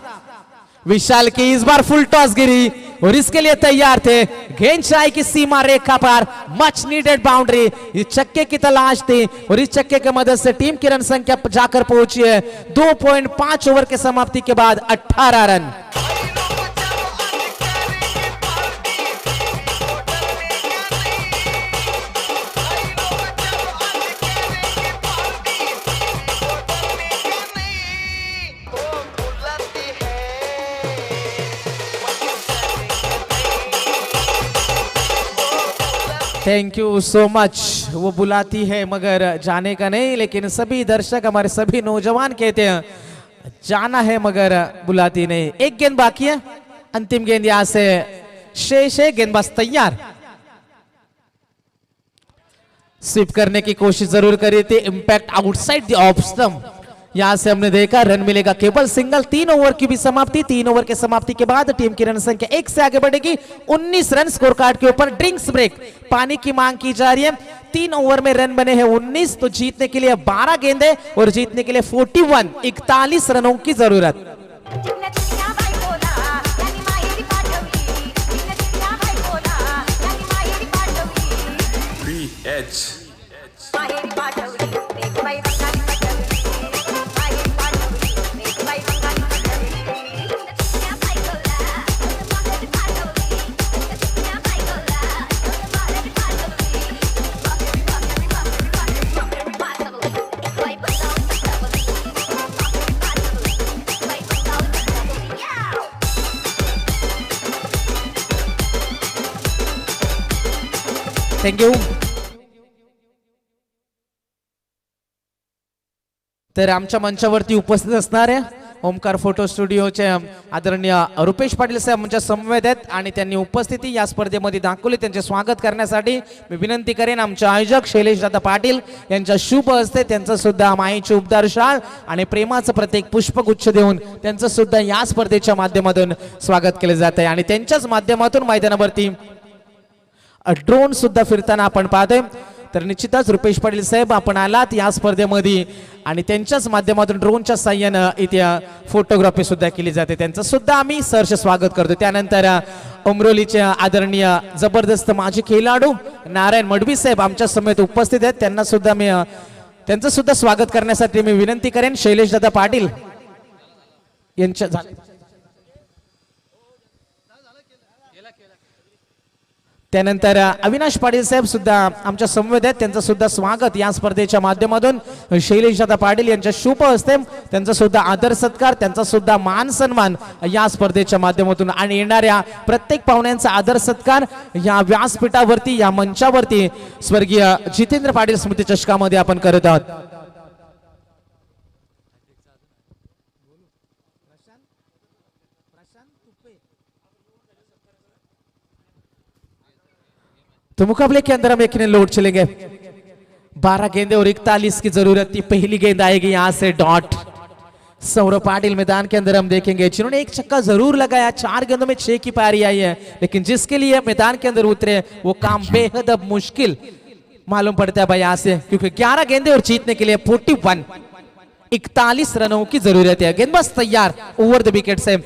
विशाल की इस बार फुल टॉस गिरी और इसके लिए तैयार थे, गेंद चाय की सीमा रेखा पर, मच नीडेड बाउंड्री, इस चक्के की तलाश थी, और इस चक्के की मदद से टीम की रन संख्या जाकर पहुंची है 2.5 ओवर के समाप्ति के बाद 18 run. Thank you so much. वो बुलाती है मगर जाने का नहीं, लेकिन सभी दर्शक हमारे सभी नौजवान कहते हैं जाना है मगर बुलाती नहीं। एक गेंद बाकी है, अंतिम गेंद यहां से शेष है, गेंदबाज तैयार, स्वीप करने की कोशिश जरूर करी थी, impact outside the off stump, यहां से हमने देखा रन मिलेगा केवल सिंगल। 3 ओवर की भी समाप्ति, 3 ओवर के समाप्ति के बाद टीम की रन संख्या 1 से आगे बढ़ेगी, 19 रन स्कोर कार्ड के ऊपर। ड्रिंक्स ब्रेक, पानी की मांग की जा रही है। 3 ओवर में रन बने हैं 19, तो जीतने के लिए 12 गेंदें और जीतने के लिए 41 रनों की जरूरत। Thank you. तर आमच्या मंचावरती उपस्थित असणाऱ्या ओमकार फोटो स्टुडिओचे आदरणीय रुपेश पाटील साहेब आमच्या समवेत आहेत आणि त्यांनी उपस्थिती या स्पर्धेमध्ये दाखवली. त्यांचे स्वागत करण्यासाठी मी विनंती करेन आमचे आयोजक शैलेश दादा पाटील यांच्या शुभ हस्ते त्यांचं सुद्धा माईची उपदार शाल आणि प्रेमाचं प्रतीक पुष्पगुच्छ देऊन त्यांचं सुद्धा या स्पर्धेच्या माध्यमातून स्वागत केले जात आहे. आणि त्यांच्याच माध्यमातून मैदानावरती ड्रोन सुद्धा फिरताना आपण पाहतोय. तर निश्चितच रुपेश पाटील साहेब आपण आलात या स्पर्धेमध्ये आणि त्यांच्याच माध्यमातून ड्रोनच्या साह्यानं इथे फोटोग्राफी सुद्धा केली जाते. त्यांचं सुद्धा आम्ही सहर्ष स्वागत करतो. त्यानंतर उमरोलीचे आदरणीय जबरदस्त माजी खेळाडू नारायण मडवी साहेब आमच्या समेत उपस्थित आहेत. त्यांना सुद्धा मी त्यांचं सुद्धा स्वागत करण्यासाठी मी विनंती करेन शैलेश दादा पाटील यांच्या त्यानंतर अविनाश पाटील साहेब सुद्धा आमच्या समवेत आहेत. त्यांचं सुद्धा स्वागत या स्पर्धेच्या माध्यमातून शैलेश दादा पाटील यांच्या शुभ हस्ते त्यांचा सुद्धा आदर सत्कार त्यांचा सुद्धा मान सन्मान या स्पर्धेच्या माध्यमातून आणि येणाऱ्या प्रत्येक पाहुण्यांचा आदर सत्कार या व्यासपीठावरती या मंचावरती स्वर्गीय जितेंद्र पाटील स्मृती चषकामध्ये आपण करत आहोत. तो मुकाबले के अंदर हम एक लोड चलेंगे. 12 गेंदे और 41 की जरूरत थी. पहली गेंद आएगी यहां से डॉट. सौरभ पाटिल मैदान के अंदर हम देखेंगे जिन्होंने एक छक्का जरूर लगाया. 4 गेंदों में 6 की पारी आई है लेकिन जिसके लिए मैदान के अंदर उतरे वो काम बेहद अब मुश्किल मालूम पड़ता है भाई यहां से, क्योंकि 11 गेंदे और जीतने के लिए 41 रनों की जरूरत है. गेंदबाज तैयार ओवर द विकेट से.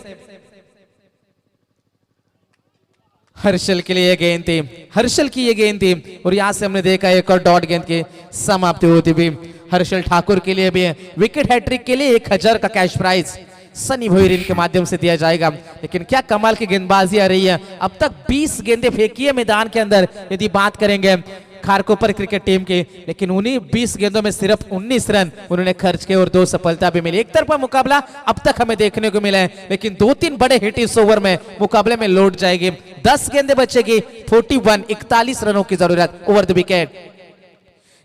हर्षल के लिए गेंद थी. हर्षल की ये गेंद थी और यहां से हमने देखा एक और डॉट गेंद की समाप्ति होती भी. हर्षल ठाकुर के लिए भी विकेट हैट्रिक के लिए 1000 का कैश प्राइज सनी भोईरिन के माध्यम से दिया जाएगा. लेकिन क्या कमाल की गेंदबाजी आ रही है. अब तक 20 गेंदें फेंकी है मैदान के अंदर यदि बात करेंगे खारकोपर क्रिकेट टीम की, लेकिन उन्हीं 20 गेंदों में सिर्फ 19 रन उन्होंने खर्च किए और 2 सफलता भी मिली. एक तरफा मुकाबला अब तक हमें देखने को मिला है लेकिन 2-3 बड़े हिट इस ओवर में मुकाबले में लौट जाएगी. 10 गेंदें बचेगी. 41 रनों की जरूरत ओवर द विकेट.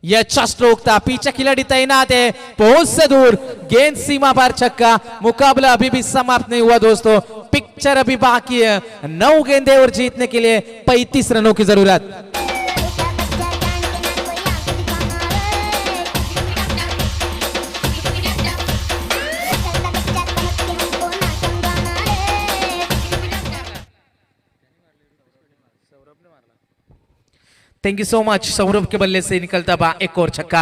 यह अच्छा स्ट्रोक था. पीछे खिलाड़ी तैनात है बहुत से दूर. गेंद सीमा पार छक्का. मुकाबला अभी भी समाप्त नहीं हुआ दोस्तों. पिक्चर अभी बाकी है. 9 गेंदें और जीतने के लिए 35 रनों की जरूरत. Thank you so much. Saurabh के बल्ले से निकलता बा एक और छक्का.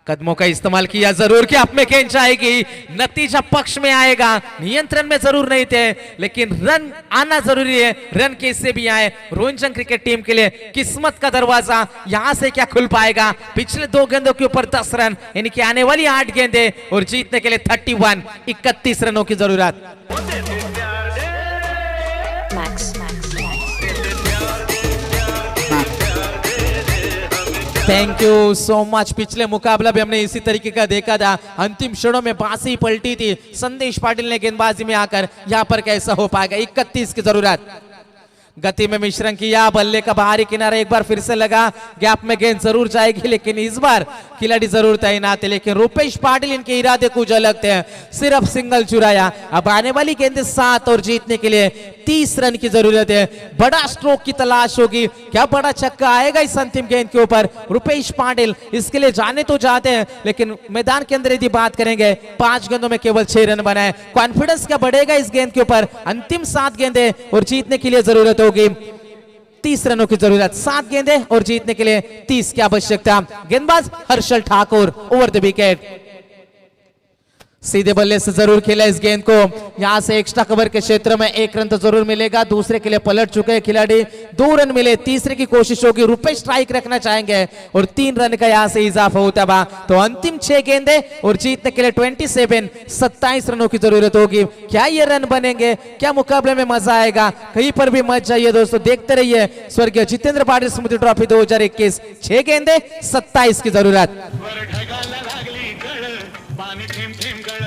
कदमों का इस्तेमाल किया जरूर कि आप में गेंद जाएगी. नतीजा पक्ष में आएगा. नियंत्रण में जरूर नहीं थे लेकिन रन आना जरूरी है. रन कैसे भी आए रोहिंजन क्रिकेट टीम के लिए किस्मत का दरवाजा यहां से क्या खुल पाएगा. पिछले 2 गेंदों के ऊपर 10 रन यानी कि आने वाली 8 गेंदें और जीतने के लिए 31 रनों की जरूरत. Thank you so much. पिछले मुकाबला भी हमने इसी तरीके का देखा था. अंतिम क्षणों में बांसी पलटी थी. संदेश पाटिल ने गेंदबाजी में आकर यहां पर कैसा हो पाएगा. 31 की जरूरत. गति में मिश्रण किया. बल्ले का बाहरी किनारा एक बार फिर से लगा. गैप में गेंद जरूर जाएगी लेकिन इस बार खिलाड़ी जरूर तैनात है. लेकिन रुपेश पाटिल इनके इरादे कुछ अलग थे. सिर्फ सिंगल चुराया. अब आने वाली गेंद 7 और जीतने के लिए 30 रन की जरूरत है. बड़ा स्ट्रोक की तलाश होगी. क्या बड़ा छक्का आएगा इस अंतिम गेंद के ऊपर. रुपेश पाटिल इसके लिए जाने तो जाते हैं लेकिन मैदान के अंदर यदि बात करेंगे 5 गेंदों में केवल 6 रन बनाए. कॉन्फिडेंस क्या बढ़ेगा इस गेंद के ऊपर. अंतिम 7 गेंदें और जीतने के लिए जरूरत होगी 30 रनों की जरूरत. 7 गेंदें और जीतने के लिए 30 की आवश्यकता. गेंदबाज Harshal Thakur over the wicket. सीधे बल्ले से जरूर खेला इस गेंद को. यहां से एक्स्ट्रा कवर के क्षेत्र में 1 रन तो जरूर मिलेगा. दूसरे के लिए पलट चुके हैं खिलाड़ी. 2 रन मिले. तीसरे की कोशिश होगी. रुपेश स्ट्राइक रखना चाहेंगे और 3 रन का यहां से इजाफा होता है. तो अंतिम 6 गेंदें और जीतने के लिए 27 रनों की जरूरत होगी. क्या ये रन बनेंगे. क्या मुकाबले में मजा आएगा. कहीं पर भी मत जाइए दोस्तों. देखते रहिए स्वर्गीय जितेंद्र पाटिल स्मृति ट्रॉफी 2021. 6 गेंदें 27 की जरूरत. पाणी थेंब थेंब गळ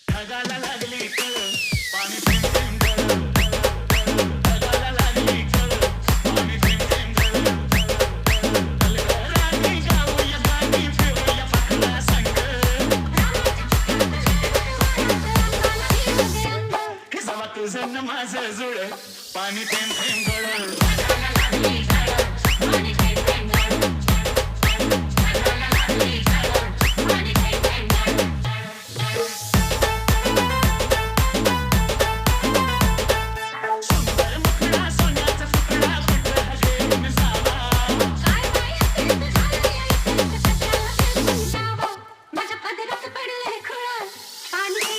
ढगाला लागली कळ पाणी थेंब थेंब गळ ढगाला लागली कळ पाणी थेंब थेंब गळ राणी जाऊया गाणी फिरूया फकरा संग सन्न माझं जुळ पाणी थेंब थेंब गळ सुंदर मुखडा सोन्याचा तुकडा कुठं घेऊन जावा माझ्या पदरात पडले खुळा पाणी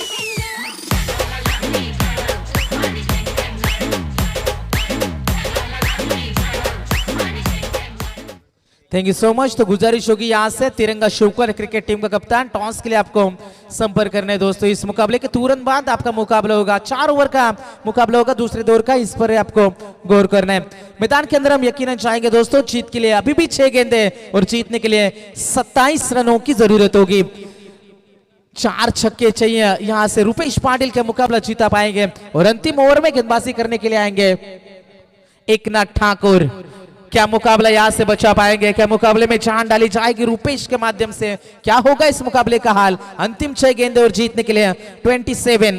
थैंक यू सो मच। तो गुजारिश होगी यहाँ से तिरंगा शिवकर क्रिकेट टीम का कप्तान टॉस के लिए आपको संपर्क करना है दोस्तों। इस मुकाबले के तुरंत बाद आपका मुकाबला होगा, 4 ओवर का मुकाबला होगा दूसरे दौर का, इस पर आपको गौर करना है। मैदान के अंदर हम यकीनन चाहेंगे दोस्तों जीत के लिए अभी भी 6 गेंदे और जीतने के लिए 27 रनों की जरूरत होगी। 4 छक्के चाहिए यहां से रुपेश पाटिल का मुकाबला जीता पाएंगे और अंतिम ओवर में गेंदबाजी करने के लिए आएंगे एकनाथ ठाकुर। क्या मुकाबला यहां से बचा पाएंगे, क्या मुकाबले में जान डाली जाएगी रुपेश के माध्यम से, क्या होगा इस मुकाबले का हाल। अंतिम 6 गेंदे और जीतने के लिए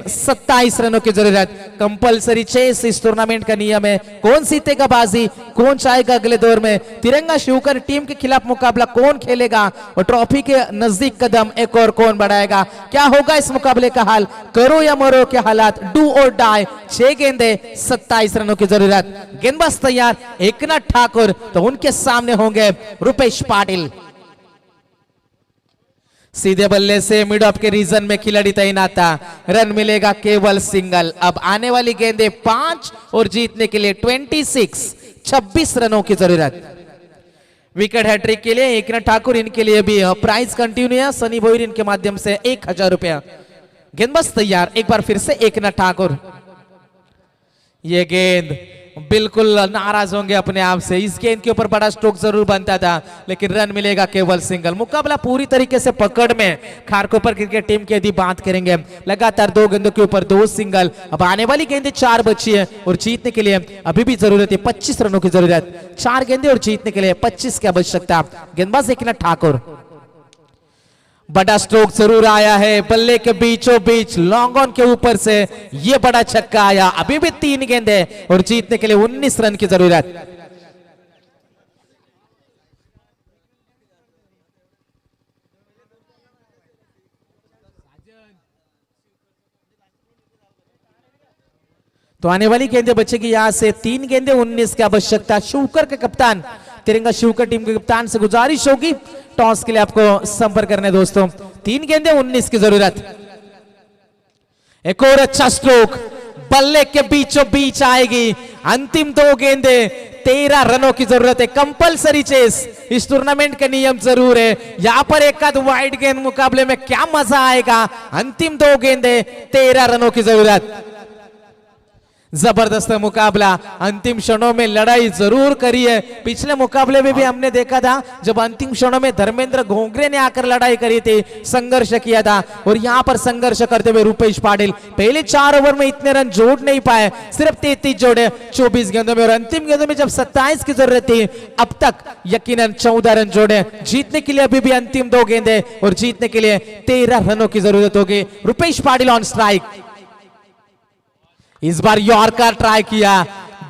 27 रनों की जरूरत। कंपलसरी चेस इस टूर्नामेंट का नियम है। कौन जीतेगा बाजी, कौन चाहेगा अगले दौर में, तिरंगा शिवकर टीम के खिलाफ मुकाबला कौन खेलेगा और ट्रॉफी के नजदीक कदम एक और कौन बढ़ाएगा, क्या होगा इस मुकाबले का हाल। करो या मरो के हालात, डू और डाई। 6 गेंदे 27 रनों की जरूरत। गेंदबाज तैयार एकनाथ ठाकुर, तो उनके सामने होंगे रुपेश पाटिल। सीधे बल्ले से मिड ऑफ के रीजन में खिलाड़ी तैनात था, रन मिलेगा केवल सिंगल। अब आने वाली गेंदे 5 और जीतने के लिए 26 रनों की जरूरत। विकेट हैट्रिक के लिए एकनाथ ठाकुर, इनके लिए भी प्राइज कंटिन्यू है। सनी बोयर इनके माध्यम से 1000 रुपया। गेंदबाज तैयार, एक बार फिर से एकनाथ ठाकुर। ये गेंद बिल्कुल नाराज होंगे अपने आप से, इस गेंद के ऊपर बड़ा स्ट्रोक जरूर बनता था लेकिन रन मिलेगा केवल सिंगल। मुकाबला पूरी तरीके से पकड़ में। खारकोपर क्रिकेट टीम की यदि बात करेंगे, लगातार 2 गेंदों के ऊपर 2 सिंगल। अब आने वाली गेंदें 4 बची है और जीतने के लिए अभी भी जरूरत है 25 रनों की जरूरत। 4 गेंदे और जीतने के लिए 25 की आवश्यकता। गेंदबाज एकनाथ ठाकुर। बड़ा स्ट्रोक जरूर आया है, बल्ले के बीचों बीच लॉन्ग ऑन के ऊपर से ये बड़ा छक्का आया। अभी भी 3 गेंदे और जीतने के लिए 19 रन की जरूरत। तो आने वाली गेंदें बचेगी यहां से 3 गेंदे 19 की आवश्यकता। शिवकर के कप्तान, तिरंगा शिवकर टीम के कप्तान से गुजारिश होगी टॉस के लिए आपको संपर्क करना है दोस्तों। 3 गेंदे 19 की जरूरत। एक और अच्छा स्ट्रोक बल्ले के बीचों बीच आएगी। अंतिम 2 गेंदे 13 रनों की जरूरत है। कंपलसरी चेस इस टूर्नामेंट का नियम जरूर है। यहां पर एक आध वाइड गेंद मुकाबले में क्या मजा आएगा। अंतिम 2 गेंदे 13 रनों की जरूरत। जबरदस्त मुकाबला, अंतिम क्षणों में लड़ाई जरूर करी है। पिछले मुकाबले में भी हमने देखा था जब अंतिम क्षणों में धर्मेंद्र घोंगरे ने आकर लड़ाई करी थी, संघर्ष किया था। और यहां पर संघर्ष करते हुए रुपेश पाटिल पहले 4 ओवर में इतने रन जोड़ नहीं पाए, सिर्फ 33 जोड़े 24 गेंदों में। और अंतिम गेंदों में जब 27 की जरूरत थी, अब तक यकीनन 14 रन जोड़े। जीतने के लिए अभी भी अंतिम 2 गेंदे और जीतने के लिए 13 रनों की जरूरत होगी। Rupesh Patil on strike. इस बार यॉर्कर ट्राई किया,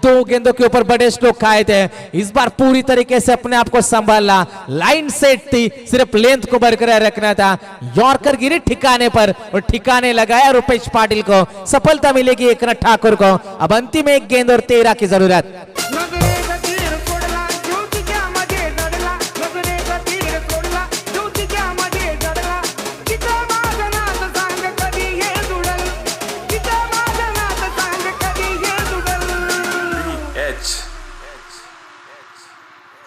2 गेंदों के ऊपर बड़े स्ट्रोक खाए थे। इस बार पूरी तरीके से अपने आप को संभाला, लाइन सेट थी, सिर्फ लेंथ को बरकरार रखना था। यॉर्कर गिरी ठिकाने पर और ठिकाने लगाया रुपेश पाटिल को। सफलता मिलेगी एकनाथ ठाकुर को। अब अंतिम 1 गेंद और 13 की जरूरत।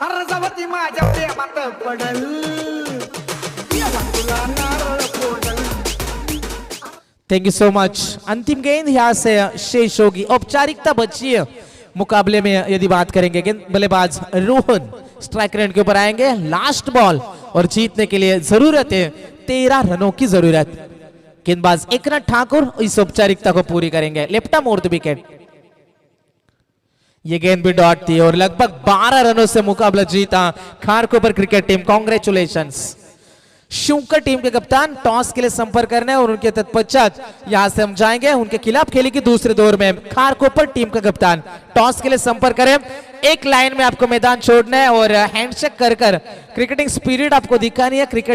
अर्जावती माझ्या प्रेमात पडल, तुला नारळ फोडल। Thank you so much. अंतिम गेंद यहां से शेष होगी, औपचारिकता बची है मुकाबले में। यदि बात करेंगे गेंद बल्लेबाज रोहन स्ट्राइक रेंज के ऊपर आएंगे। लास्ट बॉल और जीतने के लिए जरूरत है 13 रनों की जरूरत। गेंदबाज एकनाथ ठाकुर इस औपचारिकता को पूरी करेंगे। Left arm over the wicket. ये गेंद भी डॉट थी और लगभग 12 रनों से मुकाबला जीता खारकोपर क्रिकेट टीम। कांग्रेचुलेशंस। शूकर टीम के कप्तान टॉस के लिए संपर्क करने और उनके तत्पश्चात यहां से हम जाएंगे। उनके खिलाफ खेलेगी दूसरे दौर में खारकोपर टीम का कप्तान। टॉस के लिए संपर्क करें, एक लाइन में आपको मैदान छोड़ना है और हैंडशेक कर क्रिकेटिंग स्पिरिट आपको दिखानी है। क्रिकेट